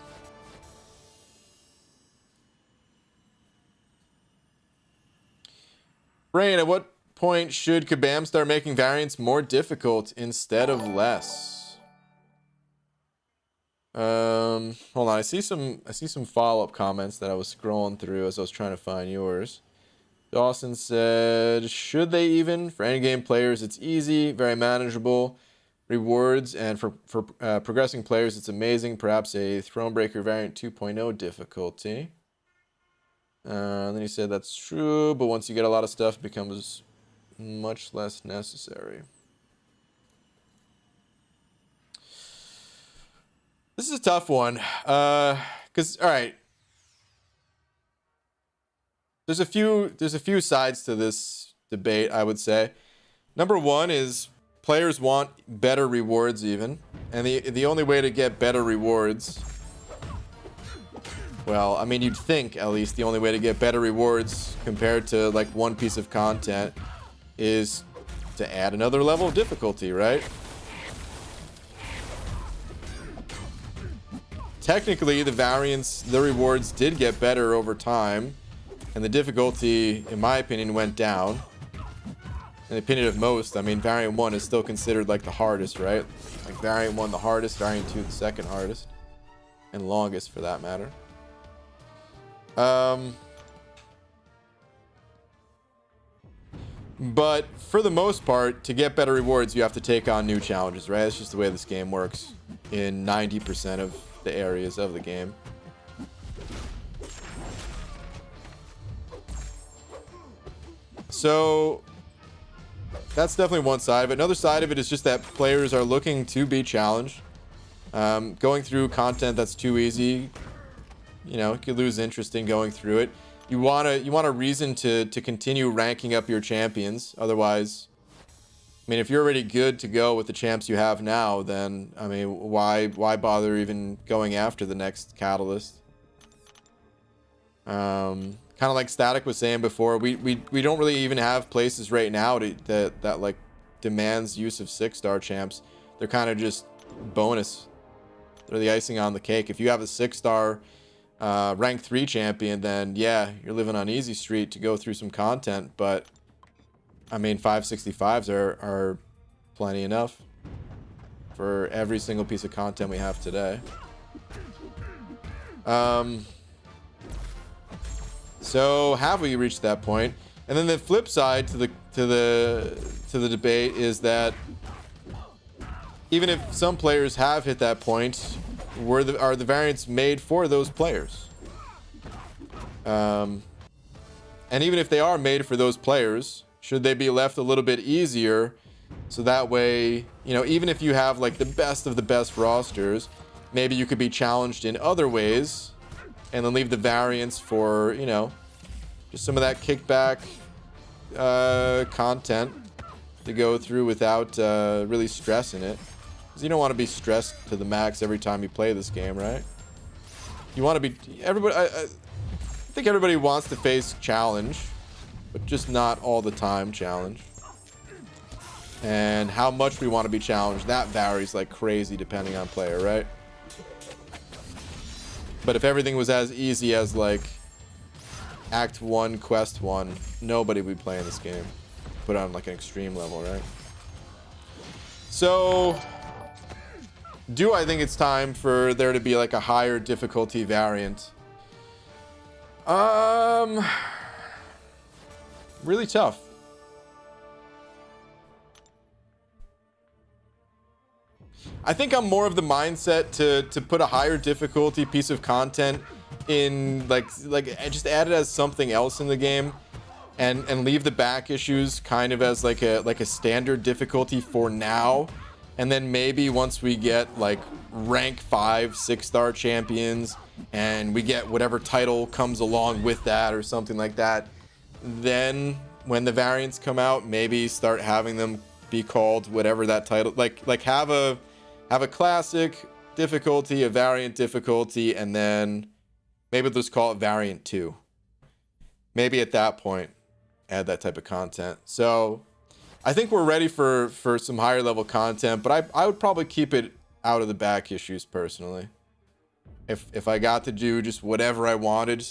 Brain, at what point should Kabam start making variants more difficult instead of less? Hold on, I see some follow-up comments that I was scrolling through as I was trying to find yours. Dawson said, should they even? For endgame players, it's easy, very manageable. Rewards, and for progressing players, it's amazing. Perhaps a Thronebreaker variant 2.0 difficulty. Then he said that's true, but once you get a lot of stuff, it becomes much less necessary. This is a tough one, because, all right, there's a few sides to this debate, I would say. Number one is players want better rewards even, and the only way to get better rewards, well, I mean, you'd think at least the only way to get better rewards compared to, like, one piece of content is to add another level of difficulty, right? Technically, the variants, the rewards did get better over time, and the difficulty, in my opinion, went down. In the opinion of most, I mean, variant 1 is still considered, like, the hardest, right? Like, variant 1 the hardest, variant 2 the second hardest, and longest for that matter. But for the most part, to get better rewards, you have to take on new challenges, right? That's just the way this game works in 90% of the areas of the game. So that's definitely one side of it. Another side of it is just that players are looking to be challenged. Going through content that's too easy, you know, you could lose interest in going through it. You want a reason to continue ranking up your champions. Otherwise, I mean, if you're already good to go with the champs you have now, then, I mean, why bother even going after the next catalyst? Kind of like Static was saying before, we don't really even have places right now that like demands use of 6-star champs. They're kind of just bonus. They're the icing on the cake. If you have a 6-star rank 3 champion, then yeah, you're living on easy street to go through some content, but I mean, 565s are plenty enough for every single piece of content we have today. So have we reached that point? And then the flip side to the debate is that even if some players have hit that point, are the variants made for those players? And even if they are made for those players, should they be left a little bit easier so that way, you know, even if you have like the best of the best rosters, maybe you could be challenged in other ways and then leave the variants for, you know, just some of that kickback content to go through without really stressing it. Because you don't want to be stressed to the max every time you play this game, right? You want to be... Everybody... I think everybody wants to face challenge, but just not all the time challenge. And how much we want to be challenged, that varies like crazy depending on player, right? But if everything was as easy as like Act 1, Quest 1, nobody would be playing this game. Put it on like an extreme level, right? So, do I think it's time for there to be like a higher difficulty variant? Really tough. I think I'm more of the mindset to put a higher difficulty piece of content in like just add it as something else in the game and leave the back issues kind of as like a standard difficulty for now, and then maybe once we get like rank 5 6-star champions and we get whatever title comes along with that or something like that, then when the variants come out, maybe start having them be called whatever that title, like have a classic difficulty, a variant difficulty, and then maybe just call it variant 2. Maybe at that point add that type of content. So I think we're ready for some higher level content, but I would probably keep it out of the back issues personally. If I got to do just whatever I wanted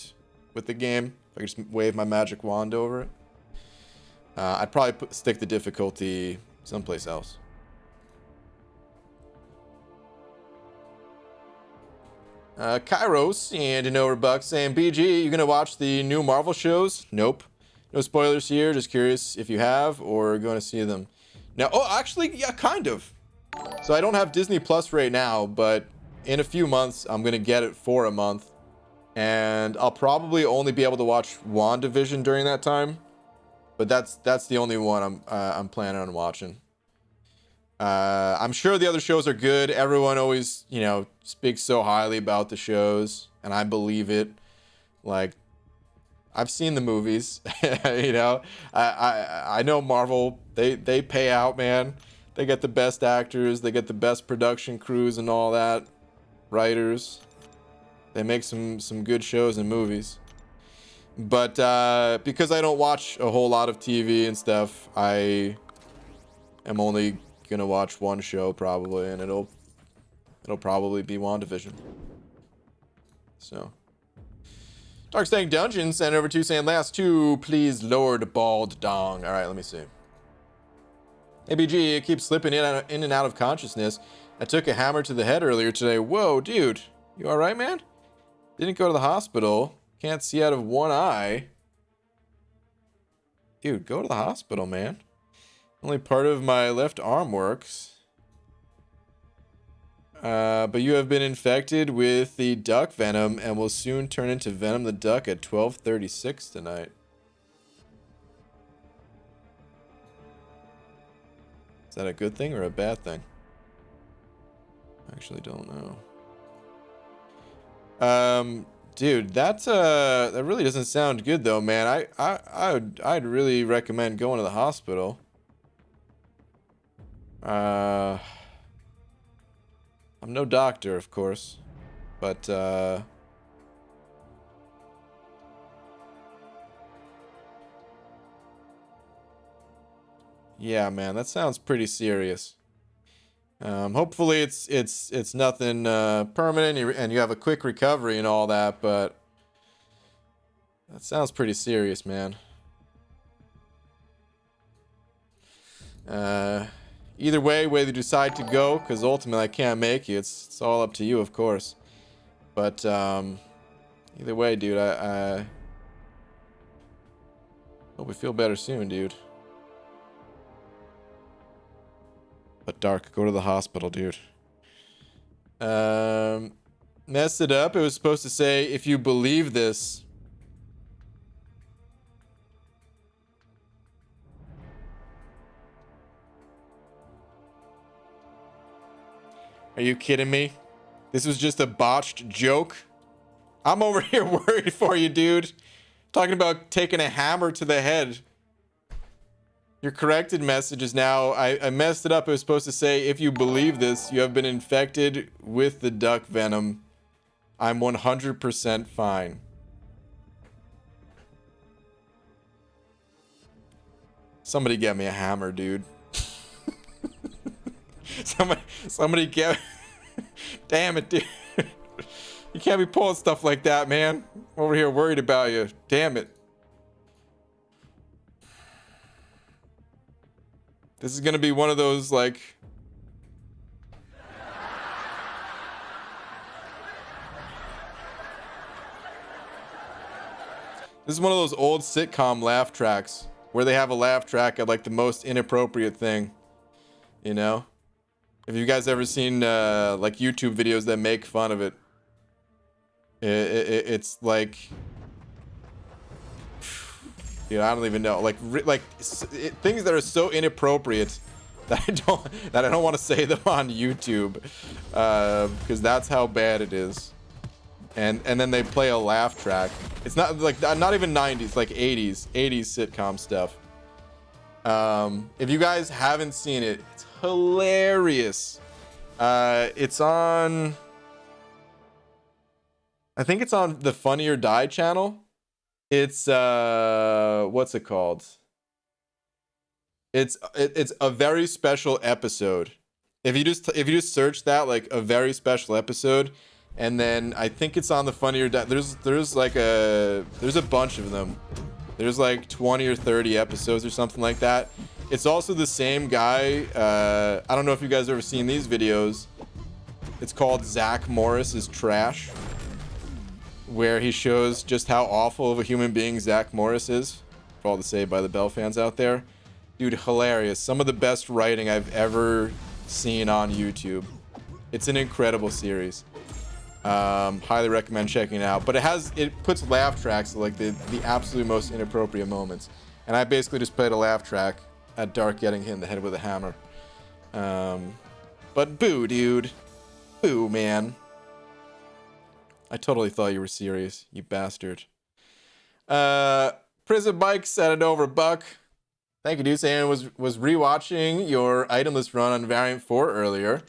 with the game, if I could just wave my magic wand over it, I'd probably stick the difficulty someplace else. Kairos and an overbuck saying, BG, you gonna watch the new Marvel shows? Nope. No spoilers here. Just curious if you have or going to see them. Now, oh, actually, yeah, kind of. So I don't have Disney Plus right now, but in a few months, I'm gonna get it for a month, and I'll probably only be able to watch WandaVision during that time. But that's the only one I'm planning on watching. I'm sure the other shows are good. Everyone always, you know, speaks so highly about the shows, and I believe it. Like, I've seen the movies, you know. I know Marvel. They pay out, man. They get the best actors. They get the best production crews and all that. Writers. They make some good shows and movies. But because I don't watch a whole lot of TV and stuff, I am only gonna watch one show probably, and it'll probably be WandaVision. So, Dark Staying Dungeon sent over to saying, last two, please, Lord Bald Dong. All right, let me see. ABG, it keeps slipping in and out of consciousness. I took a hammer to the head earlier today. Whoa, dude, you all right, man? Didn't go to the hospital. Can't see out of one eye. Dude, go to the hospital, man. Only part of my left arm works. But you have been infected with the duck venom and will soon turn into Venom the Duck at 12:36 tonight. Is that a good thing or a bad thing? I actually don't know. Dude, that really doesn't sound good though, man. I'd really recommend going to the hospital. I'm no doctor, of course, but yeah, man, that sounds pretty serious. Hopefully it's nothing permanent and you have a quick recovery and all that, but that sounds pretty serious, man. Either way you decide to go, because ultimately I can't make you. It's all up to you, of course. But either way, dude, I hope we feel better soon, dude. But Dark, go to the hospital, dude. Messed it up. It was supposed to say, if you believe this. Are you kidding me? This was just a botched joke. I'm over here worried for you, dude. Talking about taking a hammer to the head. Your corrected message is now, I messed it up. It was supposed to say, if you believe this, you have been infected with the duck venom. I'm 100% fine. Somebody get me a hammer, dude. Somebody get... Damn it, dude. You can't be pulling stuff like that, man. I'm over here worried about you. Damn it. This is gonna be one of those, like... This is one of those old sitcom laugh tracks where they have a laugh track at like the most inappropriate thing, you know? Have you guys ever seen like YouTube videos that make fun of it? It's like, dude, I don't even know. Like things that are so inappropriate that I don't want to say them on YouTube, because that's how bad it is. And then they play a laugh track. It's not like, not even 90s, like 80s sitcom stuff. If you guys haven't seen it, it's hilarious. It's on, I think it's on the Funny or Die channel. It's what's it called? It's a very special episode. If you just search that, like a very special episode, and then I think it's on the Funny or Die. There's like there's a bunch of them. There's like 20 or 30 episodes or something like that. It's also the same guy. I don't know if you guys have ever seen these videos. It's called Zach Morris is Trash, where he shows just how awful of a human being Zach Morris is. For all the Saved by the Bell fans out there. Dude, hilarious. Some of the best writing I've ever seen on YouTube. It's an incredible series. Highly recommend checking it out. But it puts laugh tracks at like the absolute most inappropriate moments. And I basically just played a laugh track at Dark getting hit in the head with a hammer. But boo, dude. Boo, man. I totally thought you were serious, you bastard. Prison Bike sent it over, Buck. Thank you, dude. Saying was rewatching your itemless run on Variant 4 earlier.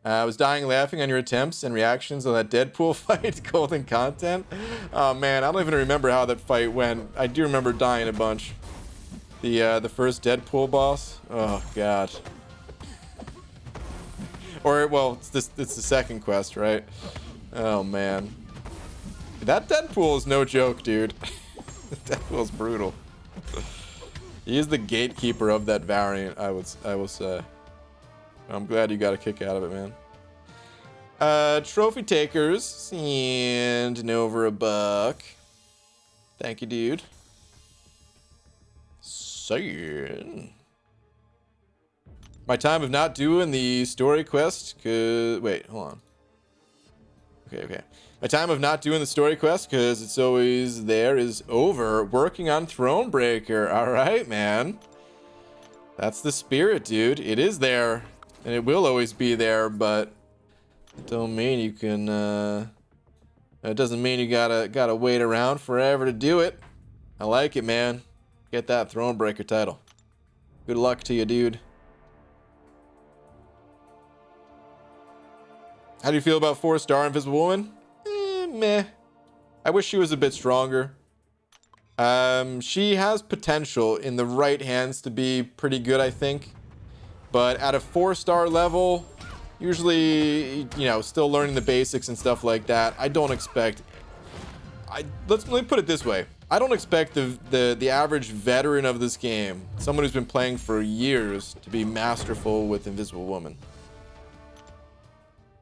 I was dying laughing on your attempts and reactions on that Deadpool fight, golden content. Oh man, I don't even remember how that fight went. I do remember dying a bunch. The first Deadpool boss. Oh god. Or well, it's the second quest, right? Oh man. That Deadpool is no joke, dude. Deadpool's brutal. He is the gatekeeper of that variant, I will say. I'm glad you got a kick out of it, man. Trophy takers, sending over $1. Thank you, dude. Saying. My time of not doing the story quest, wait, hold on. Okay. My time of not doing the story quest, because it's always there, is over. Working on Thronebreaker. All right, man. That's the spirit, dude. It is there. And it will always be there, but it don't mean you can, it doesn't mean you gotta wait around forever to do it. I like it, man. Get that Thronebreaker title. Good luck to you, dude. How do you feel about 4-star Invisible Woman? Meh. I wish she was a bit stronger. She has potential in the right hands to be pretty good, I think. But at a 4-star level, usually, you know, still learning the basics and stuff like that, I don't expect... let me put it this way. I don't expect the average veteran of this game, someone who's been playing for years, to be masterful with Invisible Woman.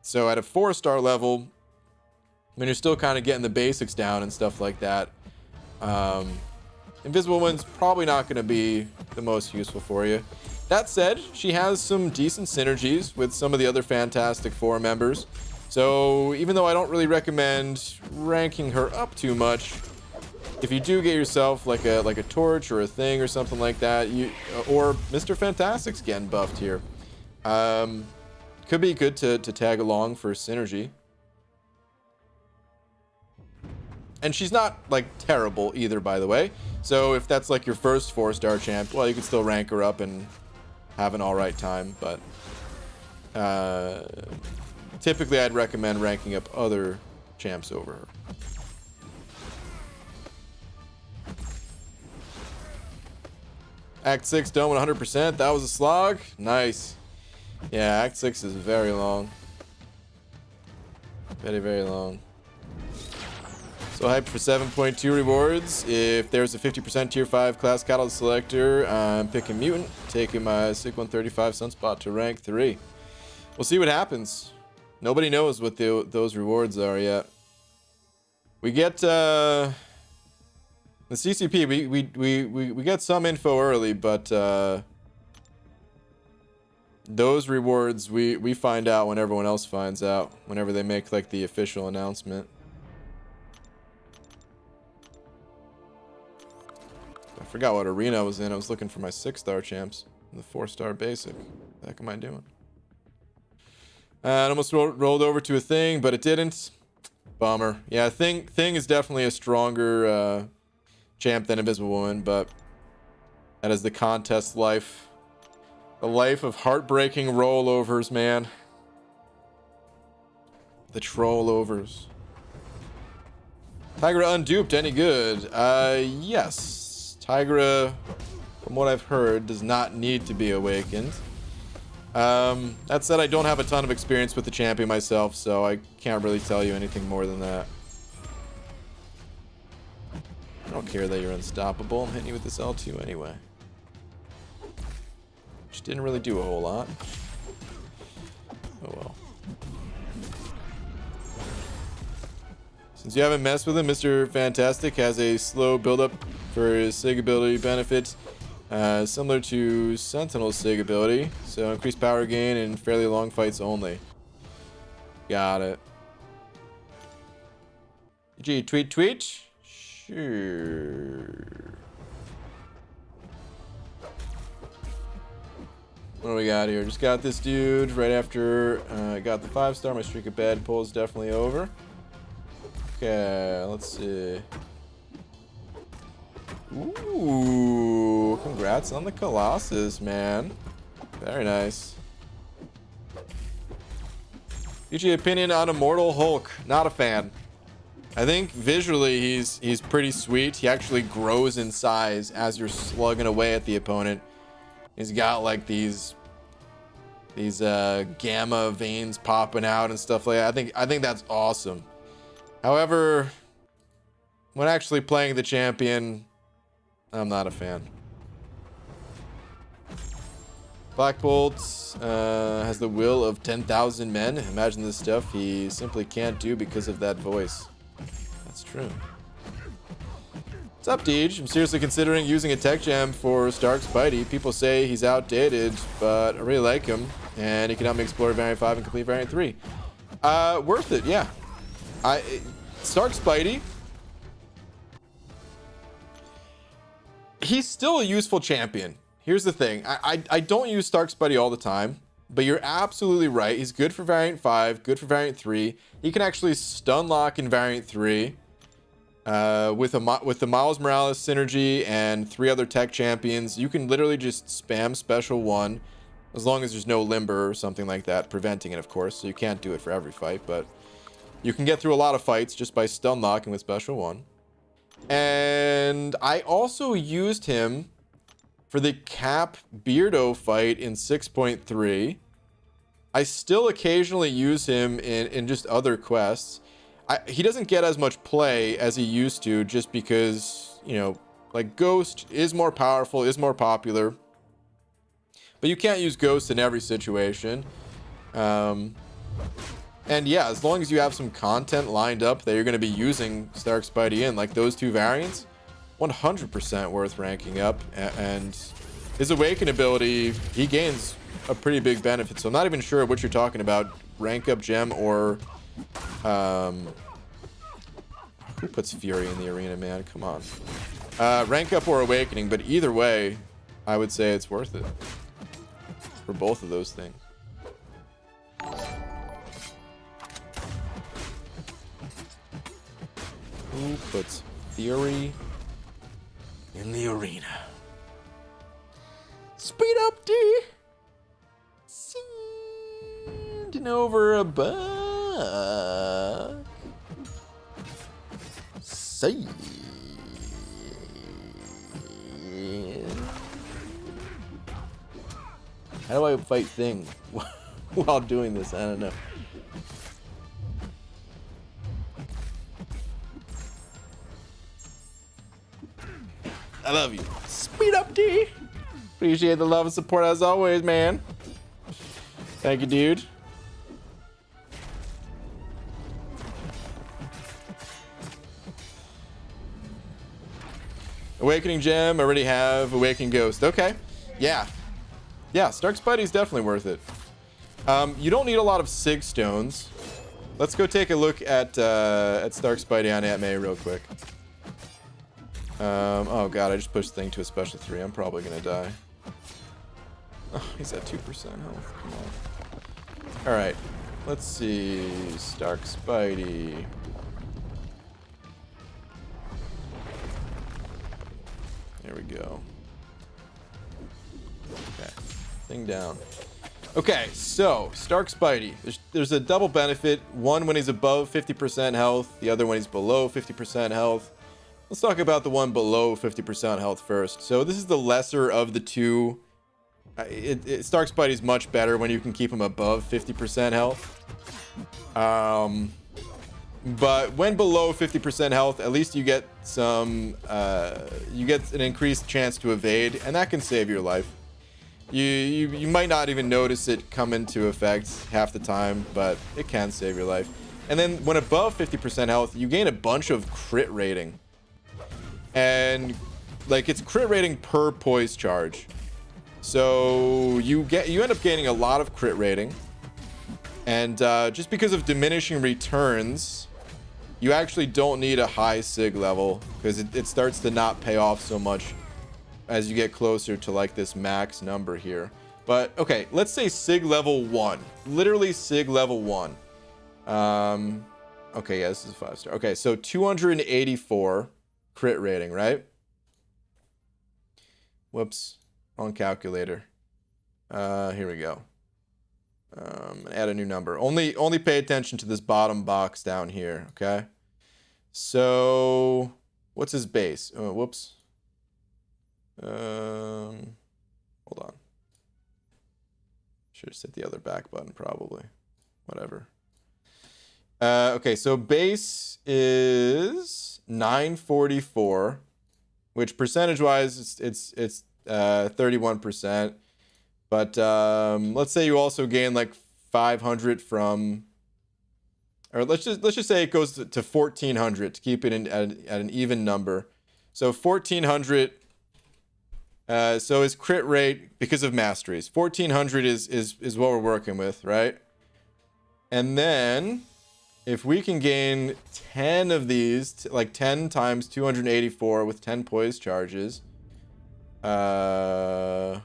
So at a 4-star level, when you're still kind of getting the basics down and stuff like that, Invisible Woman's probably not going to be the most useful for you. That said, she has some decent synergies with some of the other Fantastic Four members. So even though I don't really recommend ranking her up too much, if you do get yourself like a torch or a thing or something like that, or Mr. Fantastic's getting buffed here, could be good to tag along for synergy. And she's not like terrible either, by the way. So if that's like your first 4-star champ, well, you can still rank her up and have an all right time. But typically I'd recommend ranking up other champs over her. Act 6 done 100%. That was a slog. Nice. Yeah, Act 6 is very long. Very, very long. So hyped for 7.2 rewards. If there's a 50% tier 5 class catalyst selector, I'm picking Mutant, taking my SIG 135 Sunspot to rank 3. We'll see what happens. Nobody knows what those rewards are yet. We get the CCP. We get some info early, but those rewards we find out when everyone else finds out. Whenever they make like the official announcement. I forgot what arena I was in. I was looking for my 6-star champs. The 4-star basic. What the heck am I doing? I almost rolled over to a thing, but it didn't. Bummer. Yeah, Thing is definitely a stronger champ than Invisible Woman, but that is the contest life. The life of heartbreaking rollovers, man. The trollovers. Tigra unduped, any good? Yes. Tigra, from what I've heard, does not need to be awakened. That said, I don't have a ton of experience with the champion myself, so I can't really tell you anything more than that. I don't care that you're unstoppable. I'm hitting you with this L2 anyway. Which didn't really do a whole lot. Oh well. Since you haven't messed with him, Mr. Fantastic has a slow build-up for his SIG ability benefits, similar to Sentinel's SIG ability, so increased power gain in fairly long fights only. Got it. Gee, tweet? Sure. What do we got here? Just got this dude right after I got the 5-star. My streak of bad pulls definitely over. Okay, let's see. Ooh, congrats on the Colossus, man. Very nice. PG opinion on Immortal Hulk. Not a fan. I think visually he's pretty sweet. He actually grows in size as you're slugging away at the opponent. He's got like these gamma veins popping out and stuff like that. I think that's awesome. However, when actually playing the champion, I'm not a fan. Black Bolt has the will of 10,000 men. Imagine this stuff he simply can't do because of that voice. That's true. What's up, Deej? I'm seriously considering using a tech gem for Stark Spidey. People say he's outdated, but I really like him, and he can help me explore Variant 5 and complete Variant 3. Worth it, yeah. Stark Spidey, he's still a useful champion. Here's the thing. I don't use Stark Spidey all the time, but you're absolutely right. He's good for Variant 5, good for Variant 3. He can actually stun lock in Variant 3 with the Miles Morales synergy and 3 other tech champions. You can literally just spam Special 1 as long as there's no limber or something like that, preventing it, of course. So you can't do it for every fight, but you can get through a lot of fights just by stun locking with Special 1. And I also used him for the Cap Beardo fight in 6.3. I still occasionally use him in just other quests. he doesn't get as much play as he used to, just because, you know, like Ghost is more powerful, is more popular, but you can't use Ghost in every situation. And yeah, as long as you have some content lined up that you're going to be using Stark Spidey in, like those two variants, 100% worth ranking up. And his Awaken ability, he gains a pretty big benefit. So I'm not even sure what you're talking about, rank up gem or who puts Fury in the arena, man? Come on. Rank up or Awakening, but either way, I would say it's worth it for both of those things. Who puts Fury in the arena? Speed up, D. Sending over a buck. Say. How do I fight Thing while doing this? I don't know. I love you. Speed up, D. Appreciate the love and support as always, man. Thank you, dude. Awakening Gem, already have Awakening Ghost. Okay. Yeah. Yeah, Stark Spidey's definitely worth it. You don't need a lot of Sig Stones. Let's go take a look at Stark Spidey on Aunt May real quick. Oh god, I just pushed Thing to a special 3. I'm probably gonna die. Oh, he's at 2% health. Come on. Alright. Let's see. Stark Spidey. There we go. Okay. Thing down. Okay, so Stark Spidey. There's a double benefit. One when he's above 50% health, the other when he's below 50% health. Let's talk about the one below 50% health first. So this is the lesser of the two. Stark Spidey's much better when you can keep him above 50% health. But when below 50% health, at least you get some, you get an increased chance to evade, and that can save your life. You might not even notice it come into effect half the time, but it can save your life. And then when above 50% health, you gain a bunch of crit rating. And like it's crit rating per poise charge. So you end up gaining a lot of crit rating. And just because of diminishing returns, you actually don't need a high sig level, because it starts to not pay off so much as you get closer to like this max number here. But okay, let's say sig level 1, literally sig level 1. Okay, yeah, this is 5-star. Okay, so 284 crit rating, right? Whoops, wrong calculator. Here we go. Add a new number. Only pay attention to this bottom box down here, okay? So what's his base? Oh, whoops. Hold on. Should have hit the other back button probably. Whatever. Okay, so base is 944, which percentage-wise it's 31%. But let's say you also gain like 500 from, or let's just say it goes to 1400 to keep it at an even number. So 1400. So his crit rate, because of masteries, 1400 is what we're working with, right? And then if we can gain 10 of these, like 10 times 284 with 10 poise charges, well,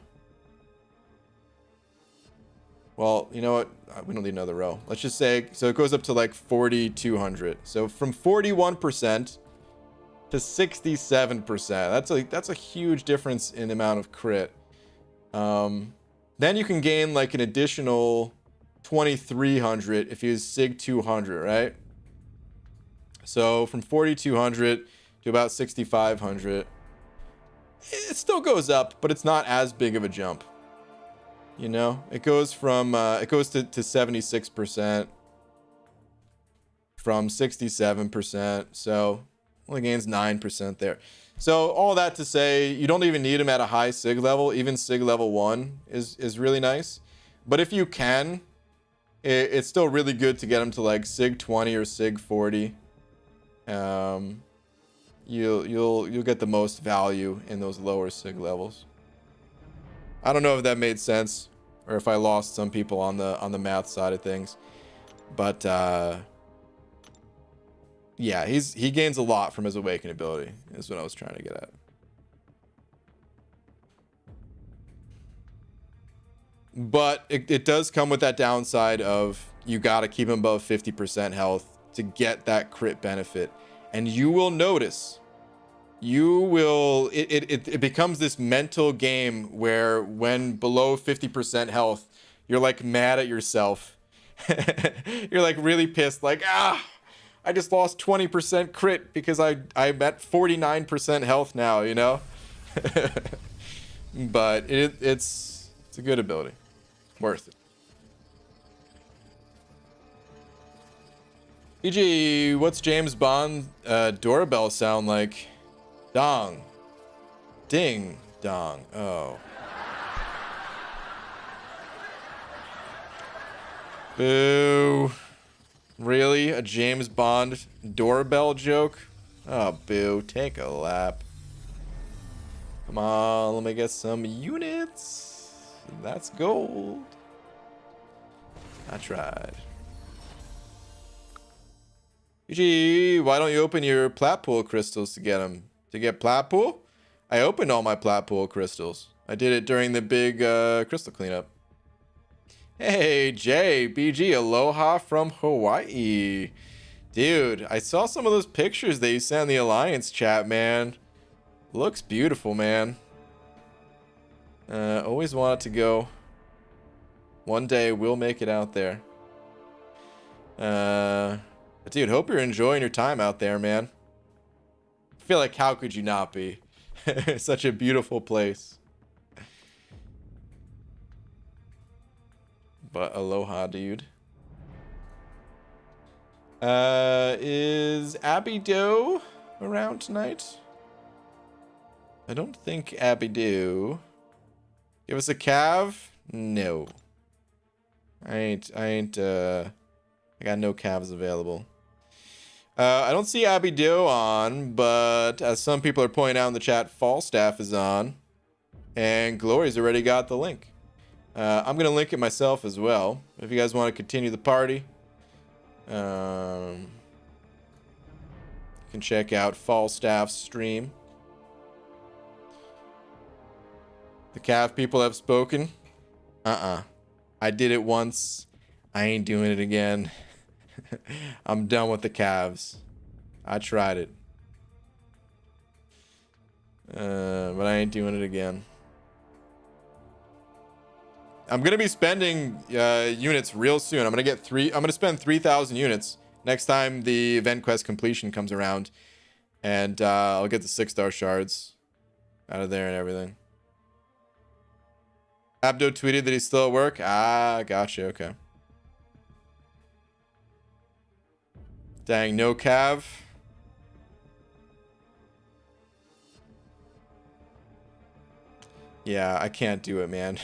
you know what? We don't need another row. Let's just say, so it goes up to like 4,200. So from 41% to 67%. That's a huge difference in the amount of crit. Then you can gain like an additional 2,300 if you use Sig 200, right? So from 4,200 to about 6,500. It still goes up, but it's not as big of a jump. You know, it goes from it goes to 76%. from 67%. So only gains 9% there. So all that to say, you don't even need him at a high sig level. Even sig level 1 is really nice. But if you can, it's still really good to get him to like sig 20 or sig 40. You'll get the most value in those lower sig levels. I don't know if that made sense or if I lost some people on the math side of things, but yeah, he gains a lot from his awaken ability is what I was trying to get at. But it does come with that downside of you got to keep him above 50% health to get that crit benefit. And you will notice, it becomes this mental game where when below 50% health, you're like mad at yourself. You're like really pissed, like, I just lost 20% crit because I'm at 49% health now, you know? But it's a good ability. Worth it. EG, what's James Bond doorbell sound like? Dong. Ding dong. Oh. Boo. Really? A James Bond doorbell joke? Oh, boo. Take a lap. Come on, let me get some units. That's gold. I tried. Gee, why don't you open your plat pool crystals to get them? To get plat pool? I opened all my plat pool crystals. I did it during the big crystal cleanup. Hey, Jay, BG, aloha from Hawaii. Dude, I saw some of those pictures that you sent in the Alliance chat, man. Looks beautiful, man. Always wanted to go. One day we'll make it out there. But dude, hope you're enjoying your time out there, man. I feel like how could you not be? Such a beautiful place. But aloha, dude. Is Abby Doe around tonight? I don't think Abby Doe. Give us a cav? No. I got no calves available. I don't see Abby Doe on, but as some people are pointing out in the chat, Falstaff is on. And Glory's already got the link. I'm going to link it myself as well. If you guys want to continue the party. You can check out Falstaff's stream. The calf people have spoken. I did it once. I ain't doing it again. I'm done with the calves. I tried it. But I ain't doing it again. I'm gonna be spending units real soon. I'm gonna spend 3,000 units next time the event quest completion comes around. And I'll get the 6-star shards out of there and everything. Abdo tweeted that he's still at work. Ah, gotcha. Okay. Dang, no cav. Yeah, I can't do it, man.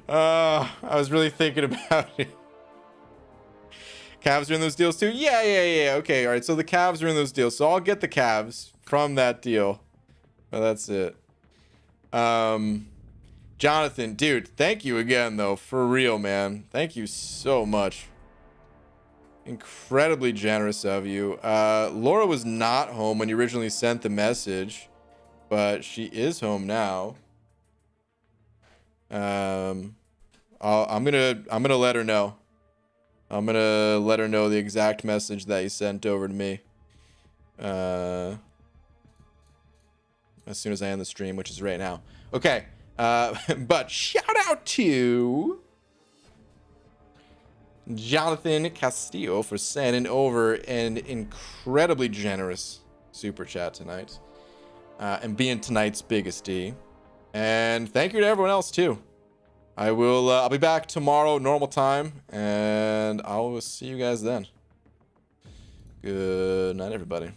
I was really thinking about it. Cavs are in those deals too? Yeah. Okay, all right. So the Cavs are in those deals. So I'll get the Cavs from that deal. Well, that's it. Jonathan, dude, thank you again, though. For real, man. Thank you so much. Incredibly generous of you. Laura was not home when you originally sent the message, but she is home now. I'm gonna let her know. I'm gonna let her know the exact message that you sent over to me. As soon as I end the stream, which is right now. Okay. But shout out to Jonathan Castillo for sending over an incredibly generous super chat tonight. And being tonight's biggest D. And thank you to everyone else too. I will. I'll be back tomorrow, normal time, and I'll see you guys then. Good night, everybody.